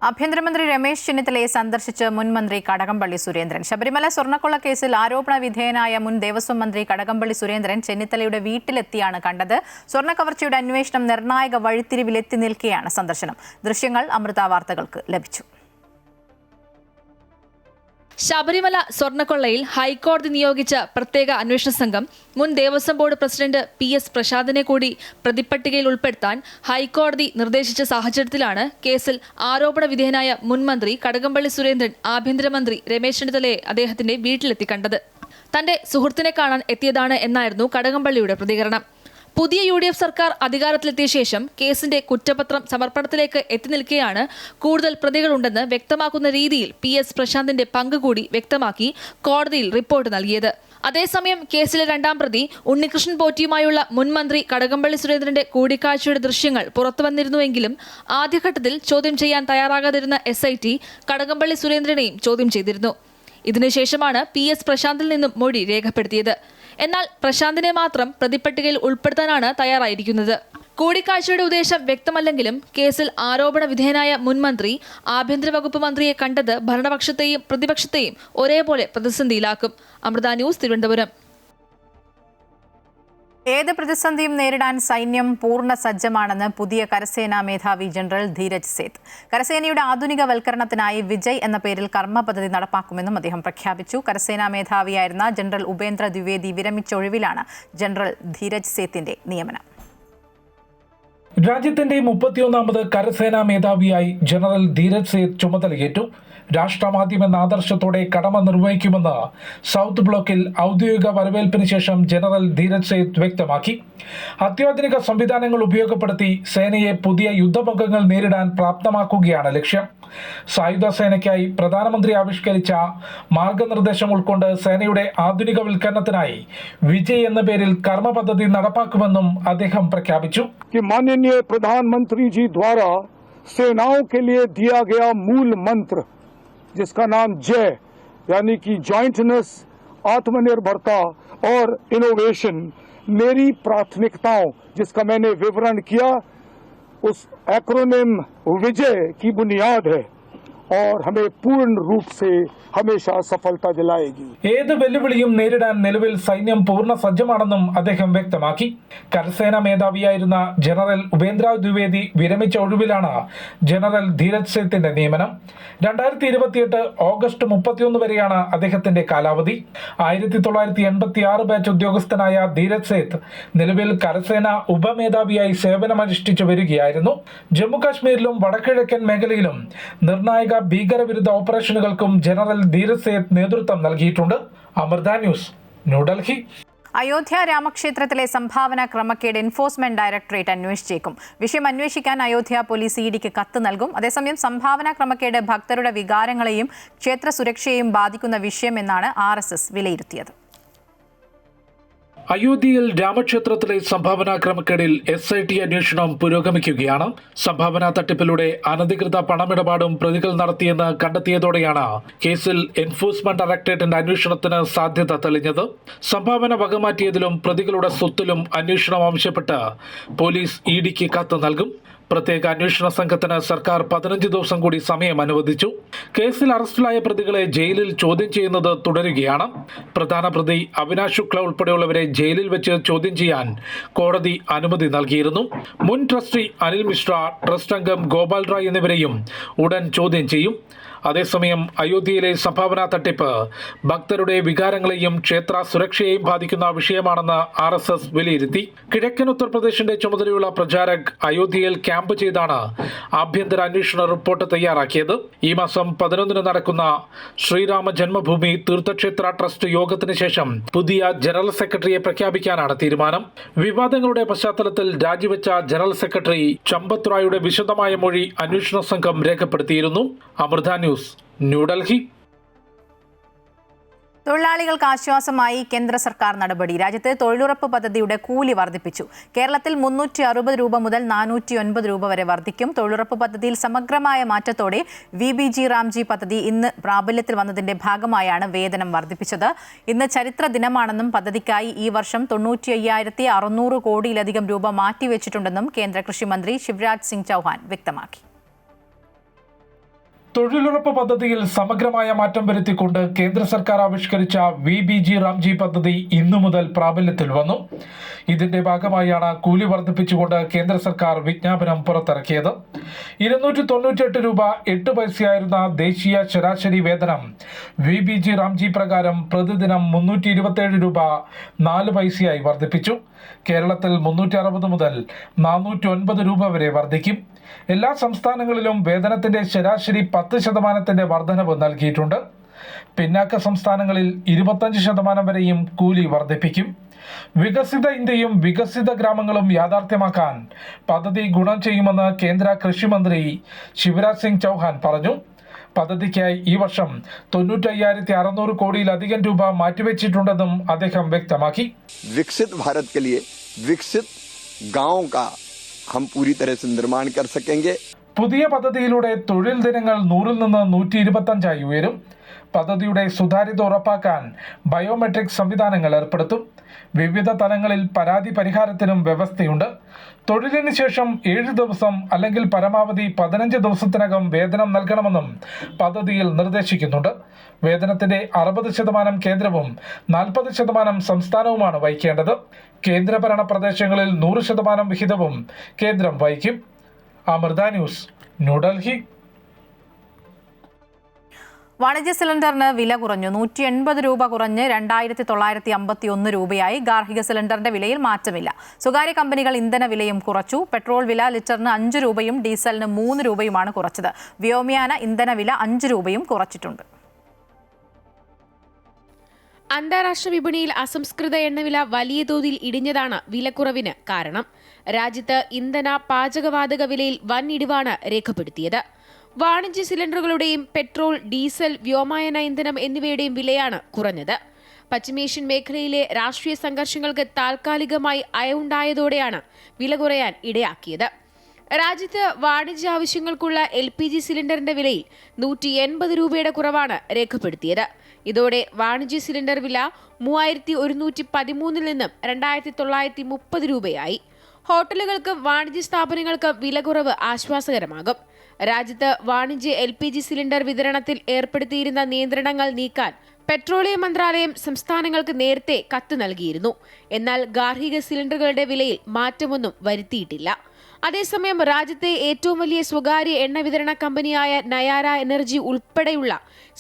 Speaker 1: ആഭ്യന്തരമന്ത്രി രമേശ് ചെന്നിത്തലയെ സന്ദർശിച്ച് മുൻ മന്ത്രി കടകംപള്ളി സുരേന്ദ്രൻ. ശബരിമല സ്വർണ്ണക്കൊള്ള കേസിൽ ആരോപണ വിധേയനായ മുൻ ദേവസ്വം മന്ത്രി കടകംപള്ളി സുരേന്ദ്രൻ ചെന്നിത്തലയുടെ വീട്ടിലെത്തിയാണ് കണ്ടത്. സ്വർണ്ണക്കവർച്ചയുടെ അന്വേഷണം നിർണായക വഴിത്തിരിവിലെത്തി നിൽക്കെയാണ് സന്ദർശനം. ദൃശ്യങ്ങൾ അമൃത വാർത്തകൾക്ക് ലഭിച്ചു.
Speaker 10: ശബരിമല സ്വർണ്ണക്കൊള്ളയിൽ ഹൈക്കോടതി നിയോഗിച്ച പ്രത്യേക അന്വേഷണ സംഘം മുൻ ദേവസ്വം ബോർഡ് പ്രസിഡന്റ് PS പ്രശാന്തിനെ കൂടി പ്രതിപ്പട്ടികയിൽ ഉൾപ്പെടുത്താൻ ഹൈക്കോടതി നിർദ്ദേശിച്ച സാഹചര്യത്തിലാണ് കേസിൽ ആരോപണ വിധേയനായ മുൻ മന്ത്രി കടകംപള്ളി സുരേന്ദ്രൻ ആഭ്യന്തരമന്ത്രി രമേശ് ചെന്നിത്തലയെ അദ്ദേഹത്തിന്റെ വീട്ടിലെത്തി കണ്ടത്. തന്റെ സുഹൃത്തിനെ കാണാൻ എത്തിയതാണ് എന്നായിരുന്നു കടകംപള്ളിയുടെ പ്രതികരണം. പുതിയ UDF സർക്കാർ അധികാരത്തിലെത്തിയ ശേഷം കേസിന്റെ കുറ്റപത്രം സമർപ്പണത്തിലേക്ക് എത്തി നിൽക്കെയാണ് കൂടുതൽ പ്രതികളുണ്ടെന്ന് വ്യക്തമാക്കുന്ന രീതിയിൽ PS പ്രശാന്തിന്റെ പങ്ക് കൂടി വ്യക്തമാക്കി കോടതിയിൽ റിപ്പോർട്ട് നൽകിയത്. അതേസമയം കേസിലെ രണ്ടാം പ്രതി ഉണ്ണികൃഷ്ണൻ പോറ്റിയുമായുള്ള മുൻ മന്ത്രി കടകംപള്ളി സുരേന്ദ്രന്റെ കൂടിക്കാഴ്ചയുടെ ദൃശ്യങ്ങൾ പുറത്തുവന്നിരുന്നുവെങ്കിലും ആദ്യഘട്ടത്തിൽ ചോദ്യം ചെയ്യാൻ തയ്യാറാകാതിരുന്ന SIT കടകംപള്ളി സുരേന്ദ്രനെയും ചോദ്യം ചെയ്തിരുന്നു. ഇതിനുശേഷമാണ് PS പ്രശാന്തിൽ നിന്നും മൊഴി രേഖപ്പെടുത്തിയത്. എന്നാൽ പ്രശാന്തിനെ മാത്രം പ്രതിപ്പട്ടികയിൽ ഉൾപ്പെടുത്താനാണ് തയ്യാറായിരിക്കുന്നത്. കൂടിക്കാഴ്ചയുടെ ഉദ്ദേശം വ്യക്തമല്ലെങ്കിലും കേസിൽ ആരോപണ വിധേയനായ മുൻ മന്ത്രി ആഭ്യന്തര വകുപ്പ് മന്ത്രിയെ കണ്ടത് ഭരണപക്ഷത്തെയും പ്രതിപക്ഷത്തെയും ഒരേപോലെ പ്രതിസന്ധിയിലാക്കും. അമൃത ന്യൂസ്, തിരുവനന്തപുരം.
Speaker 1: ഏത് പ്രതിസന്ധിയും നേരിടാൻ സൈന്യം പൂർണ്ണ സജ്ജമാണെന്ന് പുതിയ കരസേനാ മേധാവി ജനറൽ ധീരജ് സേത്ത്. കരസേനയുടെ ആധുനികവൽക്കരണത്തിനായി വിജയ് എന്ന പേരിൽ കർമ്മ പദ്ധതി നടപ്പാക്കുമെന്നും അദ്ദേഹം പ്രഖ്യാപിച്ചു. കരസേനാ മേധാവിയായിരുന്ന ജനറൽ ഉപേന്ദ്ര ദ്വിവേദി വിരമിച്ച ഒഴിവിലാണ് ജനറൽ ധീരജ് സേത്തിന്റെ നിയമനം.
Speaker 12: രാജ്യത്തിന്റെ 31ാമത് കരസേനാ മേധാവിയായി ജനറൽ ധീരജ് സേത്ത് ചുമതലയേറ്റു. രാഷ്ട്രമാദ്യം എന്ന ആദർശത്തോടെ കടമ നിർവഹിക്കുമെന്ന് സൗത്ത് ബ്ലോക്കിൽ ഔദ്യോഗിക വരവേൽപ്പിന് ശേഷം ജനറൽ ധീരജ് സേത്ത് വ്യക്തമാക്കി. അത്യാധുനിക സംവിധാനങ്ങൾ ഉപയോഗപ്പെടുത്തി സേനയെ പുതിയ യുദ്ധമുഖങ്ങൾ നേരിടാൻ പ്രാപ്തമാക്കുകയാണ് ലക്ഷ്യം. സായുധ സേനയ്ക്കായി പ്രധാനമന്ത്രി ആവിഷ്കരിച്ച മാർഗനിർദ്ദേശം ഉൾക്കൊണ്ട് സേനയുടെ ആധുനികവൽക്കരണത്തിനായി വിജയ് എന്ന പേരിൽ കർമ്മ പദ്ധതി നടപ്പാക്കുമെന്നും അദ്ദേഹം പ്രഖ്യാപിച്ചു.
Speaker 13: माननीय प्रधानमंत्री जी द्वारा सेनाओं के लिए दिया गया मूल मंत्र जिसका नाम जय यानी कि जॉइंटनेस, आत्मनिर्भरता और इनोवेशन मेरी प्राथमिकताओं जिसका मैंने विवरण किया उस एक्रोनिम विजय की बुनियाद है और हमें पूर्ण रूप से हमेशा सफलता दिलाएगी.
Speaker 12: ഏത് വെല്ലുവിളിയും നേരിടാൻ നിലവിൽ സൈന്യം പൂർണ്ണ സജ്ജമാണെന്നും അദ്ദേഹം വ്യക്തമാക്കി. കരസേനാ മേധാവിയായിരുന്ന ജനറൽ ഉപേന്ദ്ര ദ്വിവേദി വിരമിച്ച ഒഴിവിലാണ് ജനറൽ ധീരജ് സേത്തിന്റെ നിയമനം. 2028 ഓഗസ്റ്റ് 31 വരെയാണ് അദ്ദേഹത്തിന്റെ കാലാവധി. 1986 ബാച്ച് ഉദ്യോഗസ്ഥനായ ധീരജ് സേത്ത് നിലവിൽ കരസേന ഉപമേധാവിയായി സേവനമനുഷ്ഠിച്ചു വരികയായിരുന്നു. ജമ്മുകാശ്മീരിലും വടക്കിഴക്കൻ മേഖലയിലും നിർണായക ഭീകരവിരുദ്ധ ഓപ്പറേഷനുകൾക്കും ജനറൽ ധീരജ് സേത്ത് നേതൃത്വം നൽകിയിട്ടുണ്ട്. അമൃത ന്യൂസ്, ന്യൂഡൽഹി.
Speaker 1: അയോധ്യ രാമക്ഷേത്രത്തിലെ സംഭാവന ക്രമക്കേട് എൻഫോഴ്സ്മെന്റ് ഡയറക്ടറേറ്റ് അന്വേഷിച്ചേക്കും. വിഷയം അന്വേഷിക്കാൻ അയോധ്യ പോലീസ് EDക്ക് കത്ത് നൽകും. അതേസമയം സംഭാവന ക്രമക്കേട് ഭക്തരുടെ വികാരങ്ങളെയും ക്ഷേത്ര സുരക്ഷയെയും ബാധിക്കുന്ന വിഷയമെന്നാണ് RSS വിലയിരുത്തിയത്.
Speaker 12: അയോധ്യയിൽ രാമക്ഷേത്രത്തിലെ സംഭാവന ക്രമക്കേടിൽ SIT അന്വേഷണം പുരോഗമിക്കുകയാണ്. സംഭാവന തട്ടിപ്പിലൂടെ അനധികൃത പണമിടപാടും പ്രതികൾ നടത്തിയെന്ന് കണ്ടെത്തിയതോടെയാണ് കേസിൽ എൻഫോഴ്സ്മെന്റ് ഡയറക്ടറേറ്റിന്റെ അന്വേഷണത്തിന് സാധ്യത തെളിഞ്ഞത്. സംഭാവന വകമാറ്റിയതിലും പ്രതികളുടെ സ്വത്തിലും അന്വേഷണം ആവശ്യപ്പെട്ട് പോലീസ് EDക്ക് കത്ത് നൽകും. പ്രത്യേക അന്വേഷണ സംഘത്തിന് സർക്കാർ 15 ദിവസം കൂടി സമയം അനുവദിച്ചു. കേസിൽ അറസ്റ്റിലായ പ്രതികളെ ജയിലിൽ ചോദ്യം ചെയ്യുന്നത് തുടരുകയാണ്. പ്രധാന പ്രതി അവിനാശ് ശുക്ല ഉൾപ്പെടെയുള്ളവരെ ജയിലിൽ വെച്ച് ചോദ്യം ചെയ്യാൻ കോടതി അനുമതി നൽകിയിരുന്നു. മുൻ ട്രസ്റ്റി അനിൽ മിശ്ര, ട്രസ്റ്റ് അംഗം ഗോപാൽ റായ് എന്നിവരെയും ഉടൻ ചോദ്യം ചെയ്യും. അതേസമയം അയോധ്യയിലെ സംഭാവന തട്ടിപ്പ് ഭക്തരുടെ വികാരങ്ങളെയും ക്ഷേത്ര സുരക്ഷയെയും ബാധിക്കുന്ന വിഷയമാണെന്ന് RSS വിലയിരുത്തി. കിഴക്കൻ ഉത്തർപ്രദേശിന്റെ ചുമതലയുള്ള പ്രചാരക് അയോധ്യയിൽ ക്യാമ്പ് ചെയ്താണ് ആഭ്യന്തര അന്വേഷണ റിപ്പോർട്ട് തയ്യാറാക്കിയത്. ഈ മാസം 11 നടക്കുന്ന ശ്രീരാമ ജന്മഭൂമി തീർത്ഥക്ഷേത്ര ട്രസ്റ്റ് യോഗത്തിന് ശേഷം പുതിയ ജനറൽ സെക്രട്ടറിയെ പ്രഖ്യാപിക്കാനാണ് തീരുമാനം. വിവാദങ്ങളുടെ പശ്ചാത്തലത്തിൽ രാജിവെച്ച ജനറൽ സെക്രട്ടറി ചമ്പത് റായുടെ വിശദമായ മൊഴി അന്വേഷണ സംഘം രേഖപ്പെടുത്തിയിരുന്നു. അമൃത ന്യൂസ്, ന്യൂഡൽഹി.
Speaker 1: തൊഴിലാളികൾക്ക് ആശ്വാസമായി കേന്ദ്ര സർക്കാർ നടപടി. രാജ്യത്ത് തൊഴിലുറപ്പ് പദ്ധതിയുടെ കൂലി വർദ്ധിപ്പിച്ചു. കേരളത്തിൽ 360 രൂപ മുതൽ 409 രൂപ വരെ വർദ്ധിക്കും. തൊഴിലുറപ്പ് പദ്ധതിയിൽ സമഗ്രമായ മാറ്റത്തോടെ VBG റാംജി പദ്ധതി ഇന്ന് പ്രാബല്യത്തിൽ വന്നതിന്റെ ഭാഗമായാണ് വേതനം വർദ്ധിപ്പിച്ചത്. ഇന്ന് ചരിത്ര ദിനമാണെന്നും പദ്ധതിക്കായി ഈ വർഷം 95,600 കോടിയിലധികം രൂപ മാറ്റിവെച്ചിട്ടുണ്ടെന്നും കേന്ദ്ര കൃഷിമന്ത്രി ശിവരാജ് സിംഗ് ചൗഹാൻ വ്യക്തമാക്കി.
Speaker 12: തൊഴിലുറപ്പ് പദ്ധതിയിൽ സമഗ്രമായ മാറ്റം വരുത്തിക്കൊണ്ട് കേന്ദ്ര സർക്കാർ ആവിഷ്കരിച്ച VBG റാംജി പദ്ധതി ഇന്നു മുതൽ പ്രാബല്യത്തിൽ വന്നു. ഇതിന്റെ ഭാഗമായാണ് കൂലി വർദ്ധിപ്പിച്ചുകൊണ്ട് കേന്ദ്ര സർക്കാർ വിജ്ഞാപനം പുറത്തിറക്കിയത്. 298 രൂപ 8 പൈസയായിരുന്ന ദേശീയ ശരാശരി വേതനം VBG റാംജി പ്രകാരം പ്രതിദിനം 327 രൂപ 4 പൈസയായി വർദ്ധിപ്പിച്ചു. കേരളത്തിൽ 360 മുതൽ 409 രൂപ വരെ വർദ്ധിക്കും. എല്ലാ സംസ്ഥാനങ്ങളിലും വേതനത്തിന്റെ ശരാശരി 10% വർധനവ് നൽകിയിട്ടുണ്ട്. പിന്നാക്ക സംസ്ഥാനങ്ങളിൽ 25% വരെയും കൂലി വർദ്ധിപ്പിക്കും. വികസിത ഇന്ത്യയും വികസിത ഗ്രാമങ്ങളും യാഥാർത്ഥ്യമാക്കാൻ പദ്ധതി ഗുണം ചെയ്യുമെന്ന് കേന്ദ്ര കൃഷിമന്ത്രി ശിവരാജ് സിംഗ് ചൗഹാൻ പറഞ്ഞു. പദ്ധതിക്കായി ഈ വർഷം 95,600 കോടിയിലധികം രൂപ മാറ്റിവെച്ചിട്ടുണ്ടെന്നും അദ്ദേഹം വ്യക്തമാക്കി.
Speaker 14: വികസിത് ഭാരത് കെ ലിയേ വികസിത് ഗാവോं का हम पूरी तरह से निर्माण कर सकेंगे.
Speaker 12: പുതിയ പദ്ധതിയിലൂടെ തൊഴിൽ ദിനങ്ങൾ 100-ൽ നിന്ന് 125 ഉയരും. പദ്ധതിയുടെ സുതാര്യത ഉറപ്പാക്കാൻ ബയോമെട്രിക് സംവിധാനങ്ങൾ ഏർപ്പെടുത്തും. വിവിധ തലങ്ങളിൽ പരാതി പരിഹാരത്തിനും വ്യവസ്ഥയുണ്ട്. തൊഴിലിന് ശേഷം 7 ദിവസം അല്ലെങ്കിൽ പരമാവധി 15 ദിവസത്തിനകം വേതനം നൽകണമെന്നും പദ്ധതിയിൽ നിർദ്ദേശിക്കുന്നുണ്ട്. വേതനത്തിന്റെ 60% കേന്ദ്രവും 40% സംസ്ഥാനവുമാണ് വഹിക്കേണ്ടത്. കേന്ദ്രഭരണ പ്രദേശങ്ങളിൽ 100% വിഹിതവും കേന്ദ്രം വഹിക്കും. അമൃത ന്യൂസ്, ന്യൂഡൽഹി.
Speaker 1: വാണിജ്യ സിലിണ്ടറിന് വില കുറഞ്ഞു. 180 രൂപ കുറഞ്ഞ് 2,951 രൂപയായി. ഗാർഹിക സിലിണ്ടറിന്റെ വിലയിൽ മാറ്റമില്ല. സ്വകാര്യ കമ്പനികൾ ഇന്ധന വിലയും കുറച്ചു. പെട്രോൾ വില ലിറ്ററിന് 5 രൂപയും ഡീസലിന് 3 രൂപയുമാണ് കുറച്ചത്. വ്യോമയാന ഇന്ധന വില 5 രൂപയും കുറച്ചിട്ടുണ്ട്.
Speaker 15: അന്താരാഷ്ട്ര വിപണിയിൽ അസംസ്കൃത എണ്ണവില വലിയ തോതിൽ ഇടിഞ്ഞതാണ് വിലക്കുറവിന് കാരണം. രാജ്യത്ത് ഇന്ധന പാചകവാതക വിലയിൽ വൻ ഇടിവാണ് രേഖപ്പെടുത്തിയത്. വാണിജ്യ സിലിണ്ടറുകളുടെയും പെട്രോൾ, ഡീസൽ, വ്യോമയാന ഇന്ധനം എന്നിവയുടെയും വിലയാണ് കുറഞ്ഞത്. പശ്ചിമേഷ്യൻ മേഖലയിലെ രാഷ്ട്രീയ സംഘർഷങ്ങൾക്ക് താൽക്കാലികമായി അയവുണ്ടായതോടെയാണ് വില കുറയാൻ ഇടയാക്കിയത്. രാജ്യത്ത് വാണിജ്യ ആവശ്യങ്ങൾക്കുള്ള LPG സിലിണ്ടറിന്റെ വിലയിൽ 180 രൂപയുടെ കുറവാണ് രേഖപ്പെടുത്തിയത്. ഇതോടെ വാണിജ്യ സിലിണ്ടർ വില 3,113 നിന്നും 2,930 രൂപയായി. ഹോട്ടലുകൾക്കും വാണിജ്യ സ്ഥാപനങ്ങൾക്കും വില കുറവ് ആശ്വാസകരമാകും. രാജ്യത്ത് വാണിജ്യ LPG സിലിണ്ടർ വിതരണത്തിൽ ഏർപ്പെടുത്തിയിരുന്ന നിയന്ത്രണങ്ങൾ നീക്കാൻ പെട്രോളിയം മന്ത്രാലയം സംസ്ഥാനങ്ങൾക്ക് നേരത്തെ കത്ത് നൽകിയിരുന്നു. എന്നാൽ ഗാർഹിക സിലിണ്ടറുകളുടെ വിലയിൽ മാറ്റമൊന്നും വരുത്തിയിട്ടില്ല. അതേസമയം രാജ്യത്തെ ഏറ്റവും വലിയ സ്വകാര്യ എണ്ണ വിതരണ കമ്പനിയായ നയാര എനർജി ഉൾപ്പെടെയുള്ള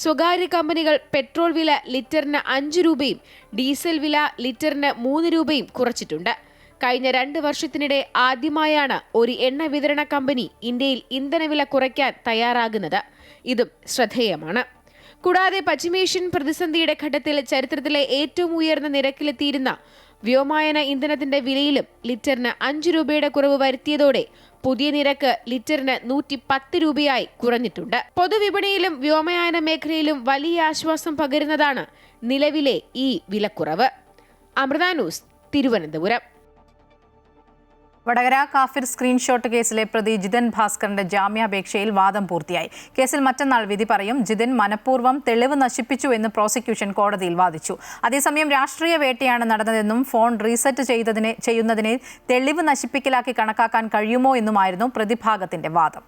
Speaker 15: സ്വകാര്യ കമ്പനികൾ പെട്രോൾ വില ലിറ്ററിന് 5 രൂപയും ഡീസൽ വില ലിറ്ററിന് 3 രൂപയും കുറച്ചിട്ടുണ്ട്. കഴിഞ്ഞ 2 വർഷത്തിനിടെ ആദ്യമായാണ് ഒരു എണ്ണ വിതരണ കമ്പനി ഇന്ത്യയിൽ ഇന്ധനവില കുറയ്ക്കാൻ തയ്യാറാകുന്നത്. ഇതും ശ്രദ്ധേയമാണ്. കൂടാതെ പശ്ചിമേഷ്യൻ പ്രതിസന്ധിയുടെ ഘട്ടത്തിൽ ചരിത്രത്തിലെ ഏറ്റവും ഉയർന്ന നിരക്കിലെത്തിയിരുന്ന വ്യോമയാന ഇന്ധനത്തിന്റെ വിലയിലും ലിറ്ററിന് 5 രൂപയുടെ കുറവ് വരുത്തിയതോടെ പുതിയ നിരക്ക് ലിറ്ററിന് 110 രൂപയായി കുറഞ്ഞിട്ടുണ്ട്. പൊതുവിപണിയിലും വ്യോമയാന മേഖലയിലും വലിയ ആശ്വാസം പകരുന്നതാണ് നിലവിലെ ഈ വിലക്കുറവ്. അമൃത ന്യൂസ്, തിരുവനന്തപുരം.
Speaker 1: വടകര കാഫിർ സ്ക്രീൻഷോട്ട് കേസിലെ പ്രതി ജിതിൻ ഭാസ്കറിന്റെ ജാമ്യാപേക്ഷയിൽ വാദം പൂർത്തിയായി. കേസിൽ മറ്റന്നാൾ വിധി പറയും. ജിതിൻ മനഃപൂർവ്വം തെളിവ് നശിപ്പിച്ചു എന്ന് പ്രോസിക്യൂഷൻ കോടതിയിൽ വാദിച്ചു. അതേസമയം രാഷ്ട്രീയ വേട്ടയാണ് നടന്നതെന്നും ഫോൺ റീസെറ്റ് ചെയ്യുന്നതിനെ തെളിവ് നശിപ്പിക്കലാക്കി കണക്കാക്കാൻ കഴിയുമോ എന്നുമായിരുന്നു പ്രതിഭാഗത്തിന്റെ വാദം.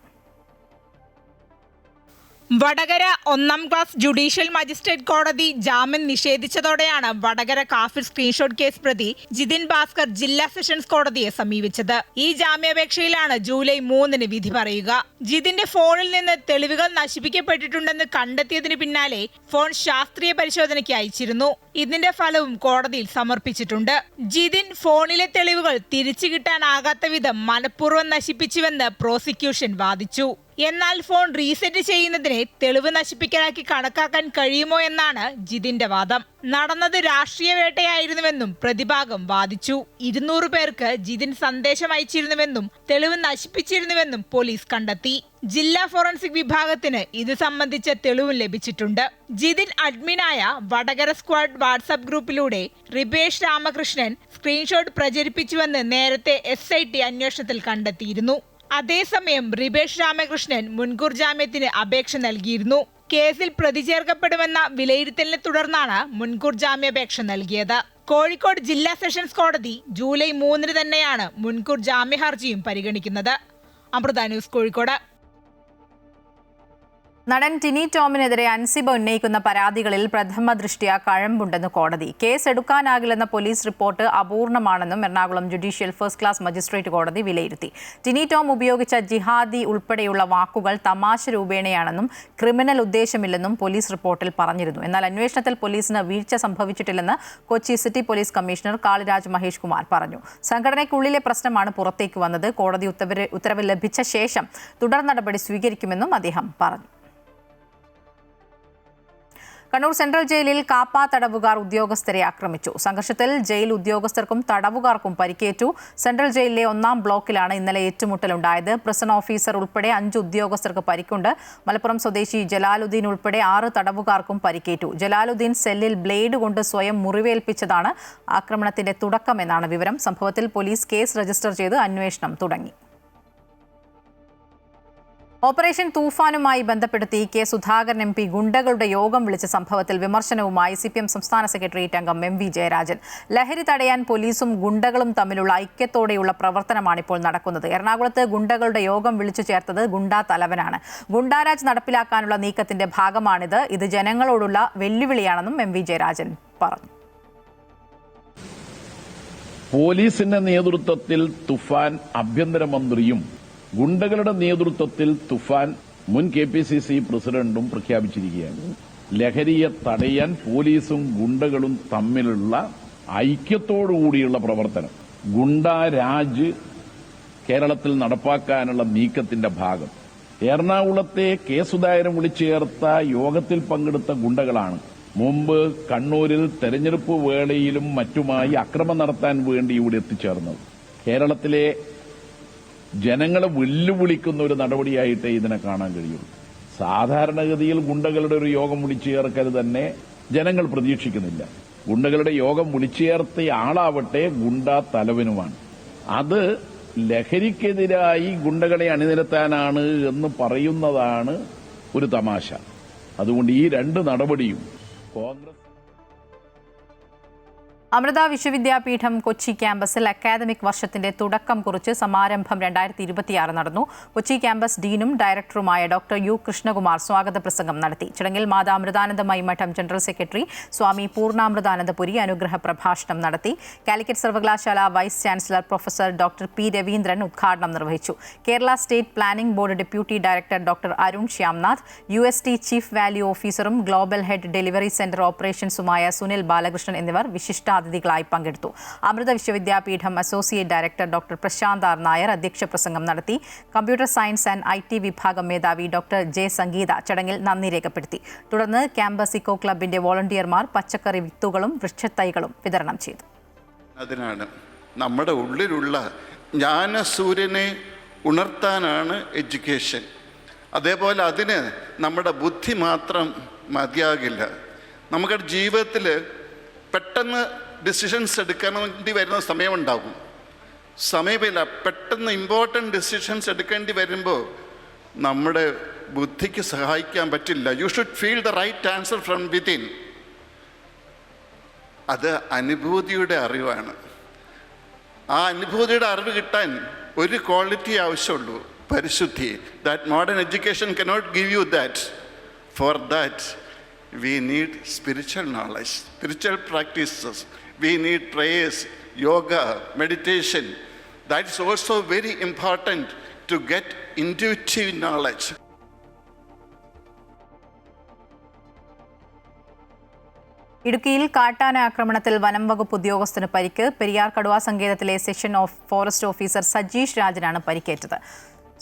Speaker 16: വടകര 1ാം ക്ലാസ് ജുഡീഷ്യൽ മജിസ്ട്രേറ്റ് കോടതി ജാമ്യം നിഷേധിച്ചതോടെയാണ് വടകര കാഫിർ സ്ക്രീൻഷോട്ട് കേസ് പ്രതി ജിതിൻ ഭാസ്കർ ജില്ലാ സെഷൻസ് കോടതിയെ സമീപിച്ചത്. ഈ ജാമ്യാപേക്ഷയിലാണ് ജൂലൈ 3-ന് വിധി പറയുക. ജിതിന്റെ ഫോണിൽ നിന്ന് തെളിവുകൾ നശിപ്പിക്കപ്പെട്ടിട്ടുണ്ടെന്ന് കണ്ടെത്തിയതിന് പിന്നാലെ ഫോൺ ശാസ്ത്രീയ പരിശോധനയ്ക്ക് അയച്ചിരുന്നു. ഇതിന്റെ ഫലവും കോടതിയിൽ സമർപ്പിച്ചിട്ടുണ്ട്. ജിതിൻ ഫോണിലെ തെളിവുകൾ തിരിച്ചു കിട്ടാനാകാത്ത വിധം മനഃപൂർവ്വം നശിപ്പിച്ചുവെന്ന് പ്രോസിക്യൂഷൻ വാദിച്ചു. എന്നാൽ ഫോൺ റീസെറ്റ് ചെയ്യുന്നതിനെ തെളിവ് നശിപ്പിക്കലാക്കി കണക്കാക്കാൻ കഴിയുമോ എന്നാണ് ജിതിന്റെ വാദം. നടന്നത് രാഷ്ട്രീയ വേട്ടയായിരുന്നുവെന്നും പ്രതിഭാഗം വാദിച്ചു. 200 പേർക്ക് ജിതിൻ സന്ദേശം അയച്ചിരുന്നുവെന്നും തെളിവ് നശിപ്പിച്ചിരുന്നുവെന്നും പോലീസ് കണ്ടെത്തി. ജില്ലാ ഫോറൻസിക് വിഭാഗത്തിന് ഇത് സംബന്ധിച്ച തെളിവും ലഭിച്ചിട്ടുണ്ട്. ജിതിൻ അഡ്മിനായ വടകര സ്ക്വാഡ് വാട്സ്ആപ്പ് ഗ്രൂപ്പിലൂടെ റിബേഷ് രാമകൃഷ്ണൻ സ്ക്രീൻഷോട്ട് പ്രചരിപ്പിച്ചുവെന്ന് നേരത്തെ SIT അന്വേഷണത്തിൽ കണ്ടെത്തിയിരുന്നു. അതേസമയം റിബേഷ് രാമകൃഷ്ണൻ മുൻകൂർ ജാമ്യത്തിന് അപേക്ഷ നൽകിയിരുന്നു. കേസിൽ പ്രതി ചേർക്കപ്പെടുമെന്ന വിലയിരുത്തലിനെ തുടർന്നാണ് മുൻകൂർ ജാമ്യാപേക്ഷ നൽകിയത്. കോഴിക്കോട് ജില്ലാ സെഷൻസ് കോടതി ജൂലൈ 3-ന് തന്നെയാണ് മുൻകൂർ ജാമ്യ ഹർജിയും പരിഗണിക്കുന്നത്. അമൃത ന്യൂസ്, കോഴിക്കോട്.
Speaker 1: നടൻ ടിനി ടോമിനെതിരെ അൻസിബ ഉന്നയിക്കുന്ന പരാതികളിൽ പ്രഥമ ദൃഷ്ട്യാ കഴമ്പുണ്ടെന്ന് കോടതി. കേസ് എടുക്കാനാകില്ലെന്ന പോലീസ് റിപ്പോർട്ട് അപൂർണമാണെന്നും Ernakulam judicial first class magistrate കോടതി വിലയിരുത്തി. ടിനി ടോം ഉപയോഗിച്ച ജിഹാദി ഉൾപ്പെടെയുള്ള വാക്കുകൾ തമാശ രൂപേണയാണെന്നും ക്രിമിനൽ ഉദ്ദേശമില്ലെന്നും പോലീസ് റിപ്പോർട്ടിൽ പറഞ്ഞിരുന്നു. എന്നാൽ അന്വേഷണത്തിൽ പോലീസിന് വീഴ്ച സംഭവിച്ചിട്ടില്ലെന്ന് Kochi city police commissioner Kaliraj Mahesh Kumar പറഞ്ഞു. സംഘടനയ്ക്കുള്ളിലെ പ്രശ്നമാണ് പുറത്തേക്ക് വന്നത്. കോടതി ഉത്തരവ് ലഭിച്ച ശേഷം തുടർ നടപടി സ്വീകരിക്കുമെന്നും അദ്ദേഹം പറഞ്ഞു. കണ്ണൂർ സെൻട്രൽ ജയിലിൽ കാപ്പ തടവുകാർ ഉദ്യോഗസ്ഥരെ ആക്രമിച്ചു. സംഘർഷത്തിൽ ജയിൽ ഉദ്യോഗസ്ഥർക്കും തടവുകാർക്കും പരിക്കേറ്റു. സെൻട്രൽ ജയിലിലെ 1-ാം ബ്ലോക്കിലാണ് ഇന്നലെ ഏറ്റുമുട്ടലുണ്ടായത്. പ്രിസൺ ഓഫീസർ ഉൾപ്പെടെ 5 ഉദ്യോഗസ്ഥർക്ക് പരിക്കുണ്ട്. മലപ്പുറം സ്വദേശി ജലാലുദ്ദീൻ ഉൾപ്പെടെ 6 തടവുകാർക്കും പരിക്കേറ്റു. ജലാലുദ്ദീൻ സെല്ലിൽ ബ്ലേഡ് കൊണ്ട് സ്വയം മുറിവേൽപ്പിച്ചതാണ് ആക്രമണത്തിന്റെ തുടക്കമെന്നാണ് വിവരം. സംഭവത്തിൽ പോലീസ് കേസ് രജിസ്റ്റർ ചെയ്ത് അന്വേഷണം തുടങ്ങി. ഓപ്പറേഷൻ തൂഫാനുമായി ബന്ധപ്പെടുത്തി കെ സുധാകരൻ MP ഗുണ്ടകളുടെ യോഗം വിളിച്ച സംഭവത്തിൽ വിമർശനവുമായി CPM സംസ്ഥാന സെക്രട്ടേറിയറ്റ് അംഗം MV ജയരാജൻ. ലഹരി തടയാൻ പോലീസും ഗുണ്ടകളും തമ്മിലുള്ള ഐക്യത്തോടെയുള്ള പ്രവർത്തനമാണ് ഇപ്പോൾ നടക്കുന്നത്. എറണാകുളത്ത് ഗുണ്ടകളുടെ യോഗം വിളിച്ചു ചേർത്തത് ഗുണ്ടാ തലവനാണ്. ഗുണ്ടാരാജ് നടപ്പിലാക്കാനുള്ള നീക്കത്തിന്റെ ഭാഗമാണിത്. ഇത് ജനങ്ങളോടുള്ള വെല്ലുവിളിയാണെന്നും MV ജയരാജൻ പറഞ്ഞു.
Speaker 8: പോലീസിന്റെ നേതൃത്വത്തിൽ തുഫാൻ ആഭ്യന്തരമന്ത്രിയും ഗുണ്ടകളുടെ നേതൃത്വത്തിൽ തുഫാൻ മുൻ KPCC പ്രസിഡന്റും പ്രഖ്യാപിച്ചിരിക്കുകയാണ്. ലഹരിയെ തടയാൻ പോലീസും ഗുണ്ടകളും തമ്മിലുള്ള ഐക്യത്തോടുകൂടിയുള്ള പ്രവർത്തനം ഗുണ്ടാരാജ് കേരളത്തിൽ നടപ്പാക്കാനുള്ള നീക്കത്തിന്റെ ഭാഗം. എറണാകുളത്തെ കെ സുധാകരൻ വിളിച്ചു ചേർത്ത യോഗത്തിൽ പങ്കെടുത്ത ഗുണ്ടകളാണ് മുമ്പ് കണ്ണൂരിൽ തെരഞ്ഞെടുപ്പ് വേളയിലും മറ്റുമായി അക്രമം നടത്താൻ വേണ്ടി ഇവിടെ എത്തിച്ചേർന്നത്. കേരളത്തിലെ ജനങ്ങളെ വെല്ലുവിളിക്കുന്ന ഒരു നടപടിയായിട്ടേ ഇതിനെ കാണാൻ കഴിയുള്ളൂ. സാധാരണഗതിയിൽ ഗുണ്ടകളുടെ ഒരു യോഗം വിളിച്ചു ചേർക്കരുത് തന്നെ ജനങ്ങൾ പ്രതീക്ഷിക്കുന്നില്ല. ഗുണ്ടകളുടെ യോഗം വിളിച്ചു ചേർത്ത ആളാവട്ടെ ഗുണ്ടാ തലവനുമാണ്. അത് ലഹരിക്കെതിരായി ഗുണ്ടകളെ അണിനിരത്താനാണ് എന്ന് പറയുന്നതാണ് ഒരു തമാശ. അതുകൊണ്ട് ഈ 2 നടപടിയും കോൺഗ്രസ്.
Speaker 1: അമൃത വിശ്വവിദ്യാപീഠം കൊച്ചി ക്യാമ്പസിൽ അക്കാദമിക് വർഷത്തിന്റെ തുടക്കം കുറിച്ച് സമാരംഭം 2026 നടന്നു. കൊച്ചി ക്യാമ്പസ് ഡീനും ഡയറക്ടറുമായ ഡോക്ടർ U കൃഷ്ണകുമാർ സ്വാഗത പ്രസംഗം നടത്തി. ചടങ്ങിൽ മാതാ അമൃതാനന്ദമയി മഠം ജനറൽ സെക്രട്ടറി സ്വാമി പൂർണ്ണാമൃതാനന്ദപുരി അനുഗ്രഹ പ്രഭാഷണം നടത്തി. കാലിക്കറ്റ് സർവകലാശാല vice chancellor professor doctor P Raveendran ഉദ്ഘാടനം നിർവഹിച്ചു. Kerala state planning board deputy director doctor Arun Shyamnath, UST chief value ഓഫീസറും ഗ്ലോബൽ ഹെഡ് ഡെലിവറി സെന്റർ ഓപ്പറേഷൻസുമായ സുനിൽ ബാലകൃഷ്ണൻ എന്നിവർ വിശിഷ്ടാതിഥികളായി പങ്കെടുത്തു. Amrita Vishwavidyapeetham associate director doctor Prashanth R Nair അധ്യക്ഷ പ്രസംഗം നടത്തി. കമ്പ്യൂട്ടർ സയൻസ് ആൻഡ് IT വിഭാഗം മേധാവി ഡോക്ടർ J സംഗീത ചടങ്ങിൽ നന്ദി രേഖപ്പെടുത്തി. തുടർന്ന് ക്യാമ്പസ് ഇക്കോ ക്ലബിന്റെ വോളണ്ടിയർമാർ പച്ചക്കറി വിത്തുകളും വൃക്ഷത്തൈകളും വിതരണം ചെയ്തു.
Speaker 17: അതിനാണ് നമ്മുടെ ഉള്ളിലുള്ള ജ്ഞാനസൂര്യനെ ഉണർത്താനാണ് എഡ്യൂക്കേഷൻ. അതേപോലെ അതിന് നമ്മുടെ ബുദ്ധി മാത്രം മതിയാകില്ല. നമ്മുടെ ജീവിതത്തിൽ പെട്ടെന്ന് ഡിസിഷൻസ് എടുക്കാൻ വേണ്ടി വരുന്ന സമയമുണ്ടാകും. സമയമില്ല. പെട്ടെന്ന് ഇമ്പോർട്ടൻ്റ് ഡിസിഷൻസ് എടുക്കേണ്ടി വരുമ്പോൾ നമ്മുടെ ബുദ്ധിക്ക് സഹായിക്കാൻ പറ്റില്ല. You should feel the right answer from within. അത് അനുഭൂതിയുടെ അറിവാണ്. ആ അനുഭൂതിയുടെ അറിവ് കിട്ടാൻ ഒരു ക്വാളിറ്റി ആവശ്യമുള്ളൂ, പരിശുദ്ധി. That modern education cannot give you that. For that we need spiritual knowledge, spiritual practices. We need prayers, yoga, meditation. That is also very important to get intuitive knowledge.
Speaker 1: ഇടുക്കിയിൽ കാട്ടാന ആക്രമണത്തിൽ വനം വകുപ്പ് ഉദ്യോഗസ്ഥന് പരിക്ക്. പെരിയാർ കടുവാ സങ്കേതത്തിലെ സെക്ഷൻ ഫോറസ്റ്റ് ഓഫീസർ സജീഷ് രാജനാണ് പരിക്കേറ്റത്.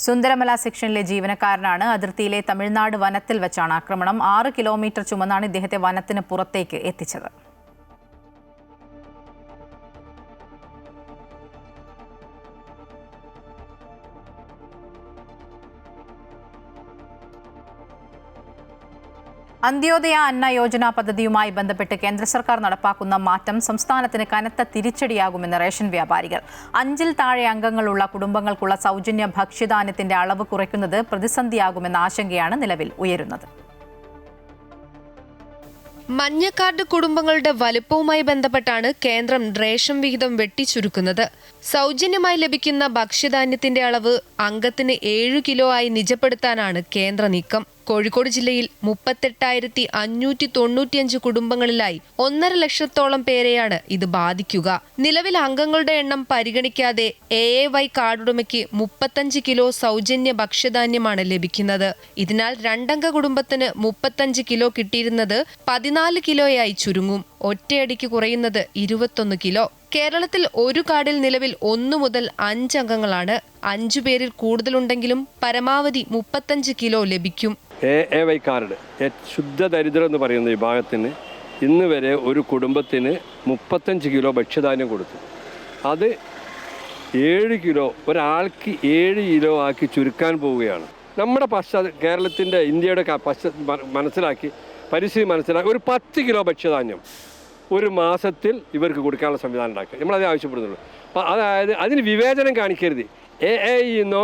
Speaker 1: സുന്ദരമല സെക്ഷനിലെ ജീവനക്കാരനാണ്. അതിർത്തിയിലെ തമിഴ്നാട് വനത്തിൽ വെച്ചാണ് ആക്രമണം. 6 കിലോമീറ്റർ ചുമന്നാണ് ഇദ്ദേഹത്തെ വനത്തിന് പുറത്തേക്ക് എത്തിച്ചത്. അന്ത്യോദയ അന്ന യോജന പദ്ധതിയുമായി ബന്ധപ്പെട്ട് കേന്ദ്ര സർക്കാർ നടപ്പാക്കുന്ന മാറ്റം സംസ്ഥാനത്തിന് കനത്ത തിരിച്ചടിയാകുമെന്ന് റേഷൻ വ്യാപാരികൾ. 5-ൽ താഴെ അംഗങ്ങളുള്ള കുടുംബങ്ങൾക്കുള്ള സൗജന്യ ഭക്ഷ്യധാന്യത്തിന്റെ അളവ് കുറയ്ക്കുന്നത് പ്രതിസന്ധിയാകുമെന്ന ആശങ്കയാണ് നിലവിൽ ഉയരുന്നത്.
Speaker 15: മഞ്ഞക്കാർഡ് കുടുംബങ്ങളുടെ വലുപ്പവുമായി ബന്ധപ്പെട്ടാണ് കേന്ദ്രം റേഷൻ വിഹിതം വെട്ടിച്ചുരുക്കുന്നത്. സൗജന്യമായി ലഭിക്കുന്ന ഭക്ഷ്യധാന്യത്തിന്റെ അളവ് അംഗത്തിന് 7 കിലോ ആയി നിജപ്പെടുത്താനാണ് കേന്ദ്ര നീക്കം. കോഴിക്കോട് ജില്ലയിൽ 38,595 കുടുംബങ്ങളിലായി 1.5 ലക്ഷത്തോളം പേരെയാണ് ഇത് ബാധിക്കുക. നിലവിൽ അംഗങ്ങളുടെ എണ്ണം പരിഗണിക്കാതെ AAY കാർഡുടമയ്ക്ക് 35 കിലോ സൗജന്യ ഭക്ഷ്യധാന്യമാണ് ലഭിക്കുന്നത്. ഇതിനാൽ 2 അംഗ കുടുംബത്തിന് 35 കിലോ കിട്ടിയിരുന്നത് 14 കിലോയായി ചുരുങ്ങും. ഒറ്റയടിക്ക് കുറയുന്നത് 21 കിലോ. കേരളത്തിൽ ഒരു കാർഡിൽ നിലവിൽ 1 മുതൽ 5 അംഗങ്ങളാണ്. 5 പേരിൽ കൂടുതലുണ്ടെങ്കിലും പരമാവധി 35 കിലോ ലഭിക്കും.
Speaker 18: AAY കാർഡ് ശുദ്ധ ദരിദ്രം എന്ന് പറയുന്ന വിഭാഗത്തിന് ഇന്ന് വരെ ഒരു കുടുംബത്തിന് 35 കിലോ ഭക്ഷ്യധാന്യം കൊടുത്തു. അത് 7 കിലോ ഒരാൾക്ക് 7 കിലോ ആക്കി ചുരുക്കാൻ പോവുകയാണ്. നമ്മുടെ കേരളത്തിൻ്റെ ഇന്ത്യയുടെ മനസ്സിലാക്കി പരിസ്ഥിതി മനസ്സിലാക്കി ഒരു 10 കിലോ ഭക്ഷ്യധാന്യം ഒരു മാസത്തിൽ ഇവർക്ക് കൊടുക്കാനുള്ള സംവിധാനം ഉണ്ടാക്കുക. നമ്മളതേ ആവശ്യപ്പെടുന്നുള്ളൂ. അപ്പോൾ അതായത് അതിന് വിവേചനം കാണിക്കരുത്. AAI എന്നോ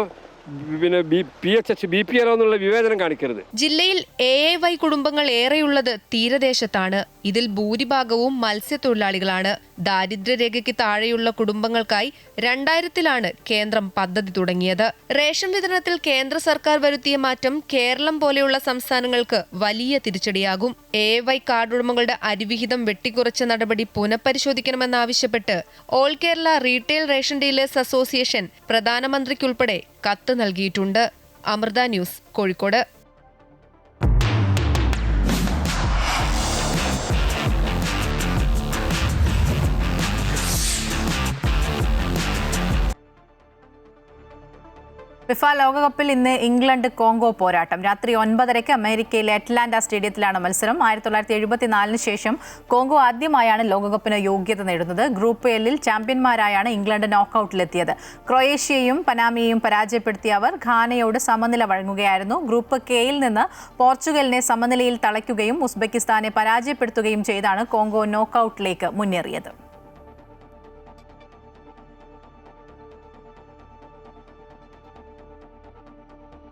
Speaker 18: പിന്നെ PHH BPL എന്നുള്ള വിവേചനം കാണിക്കരുത്.
Speaker 15: ജില്ലയിൽ AAY കുടുംബങ്ങൾ ഏറെയുള്ളത് തീരദേശത്താണ്. ഇതിൽ ഭൂരിഭാഗവും മത്സ്യത്തൊഴിലാളികളാണ്. ദാരിദ്ര്യരേഖയ്ക്ക് താഴെയുള്ള കുടുംബങ്ങൾക്കായി 2000-ലാണ് കേന്ദ്രം പദ്ധതി തുടങ്ങിയത്. റേഷൻ വിതരണത്തിൽ കേന്ദ്ര സർക്കാർ വരുത്തിയ മാറ്റം കേരളം പോലെയുള്ള സംസ്ഥാനങ്ങൾക്ക് വലിയ തിരിച്ചടിയാകും. AAY കാർഡുടമകളുടെ അരിവിഹിതം വെട്ടിക്കുറച്ച നടപടി പുനഃപരിശോധിക്കണമെന്നാവശ്യപ്പെട്ട് all Kerala retail ration dealers association പ്രധാനമന്ത്രിക്കുൾപ്പെടെ കത്ത് നൽകിയിട്ടുണ്ട്. അമൃത ന്യൂസ്, കോഴിക്കോട്.
Speaker 1: ഫിഫ ലോകകപ്പിൽ ഇന്ന് ഇംഗ്ലണ്ട് കോങ്കോ പോരാട്ടം. രാത്രി 9:30 അമേരിക്കയിലെ അറ്റ്ലാന്റ സ്റ്റേഡിയത്തിലാണ് മത്സരം. 1974 ശേഷം കോങ്കോ ആദ്യമായാണ് ലോകകപ്പിന് യോഗ്യത നേടുന്നത്. ഗ്രൂപ്പ് എല്ലിൽ ചാമ്പ്യന്മാരായാണ് ഇംഗ്ലണ്ട് നോക്കൌട്ടിലെത്തിയത്. ക്രൊയേഷ്യയും പനാമയെയും പരാജയപ്പെടുത്തിയ അവർ ഘാനയോട് സമനില വഴങ്ങുകയായിരുന്നു. ഗ്രൂപ്പ് കെയിൽ നിന്ന് പോർച്ചുഗലിനെ സമനിലയിൽ തളയ്ക്കുകയും ഉസ്ബെക്കിസ്ഥാനെ പരാജയപ്പെടുത്തുകയും ചെയ്താണ് കോങ്കോ നോക്കൌട്ടിലേക്ക് മുന്നേറിയത്.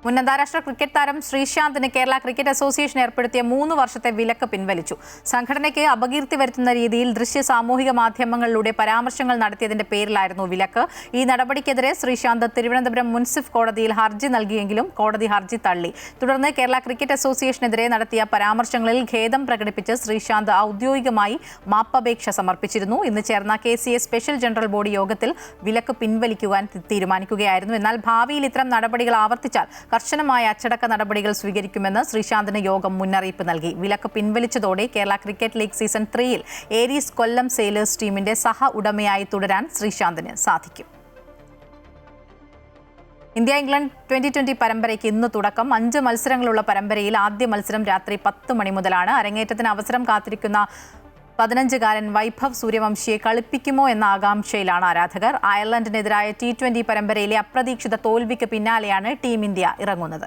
Speaker 1: മുൻ അന്താരാഷ്ട്ര ക്രിക്കറ്റ് താരം ശ്രീശാന്തിന് കേരള ക്രിക്കറ്റ് അസോസിയേഷൻ ഏർപ്പെടുത്തിയ 3 വർഷത്തെ വിലക്ക് പിൻവലിച്ചു. സംഘടനയ്ക്ക് അപകീർത്തി വരുത്തുന്ന രീതിയിൽ ദൃശ്യ സാമൂഹിക മാധ്യമങ്ങളിലൂടെ പരാമർശങ്ങൾ നടത്തിയതിന്റെ പേരിലായിരുന്നു വിലക്ക്. ഈ നടപടിക്കെതിരെ ശ്രീശാന്ത് തിരുവനന്തപുരം മുൻസിഫ് കോടതിയിൽ ഹർജി നൽകിയെങ്കിലും കോടതി ഹർജി തള്ളി. തുടർന്ന് കേരള ക്രിക്കറ്റ് അസോസിയേഷനെതിരെ നടത്തിയ പരാമർശങ്ങളിൽ ഖേദം പ്രകടിപ്പിച്ച് ശ്രീശാന്ത് ഔദ്യോഗികമായി മാപ്പപേക്ഷ സമർപ്പിച്ചിരുന്നു. ഇന്ന് ചേർന്ന KCA സ്പെഷ്യൽ ജനറൽ ബോഡി യോഗത്തിൽ വിലക്ക് പിൻവലിക്കുവാൻ തീരുമാനിക്കുകയായിരുന്നു. എന്നാൽ ഭാവിയിൽ ഇത്തരം നടപടികൾ ആവർത്തിച്ചാൽ കർശനമായ അച്ചടക്ക നടപടികൾ സ്വീകരിക്കുമെന്ന് ശ്രീശാന്തിന് യോഗം മുന്നറിയിപ്പ് നൽകി. വിലക്ക് പിൻവലിച്ചതോടെ കേരള ക്രിക്കറ്റ് ലീഗ് സീസൺ 3-ൽ ഏരീസ് കൊല്ലം സെയിലേഴ്സ് ടീമിന്റെ സഹ ഉടമയായി തുടരാൻ ശ്രീശാന്തിന് സാധിക്കും. ഇന്ത്യ ഇംഗ്ലണ്ട് 2020 പരമ്പരയ്ക്ക് ഇന്ന് തുടക്കം. 5 മത്സരങ്ങളുള്ള പരമ്പരയിൽ ആദ്യ മത്സരം രാത്രി 10 മണി മുതലാണ്. അരങ്ങേറ്റത്തിന് അവസരം കാത്തിരിക്കുന്ന 15-കാരൻ വൈഭവ് സൂര്യവംശിയെ കളിപ്പിക്കുമോ എന്ന ആകാംക്ഷയിലാണ് ആരാധകർ. അയർലൻഡിനെതിരായ T20 പരമ്പരയിലെ അപ്രതീക്ഷിത തോൽവിക്ക് പിന്നാലെയാണ് ടീം ഇന്ത്യ ഇറങ്ങുന്നത്.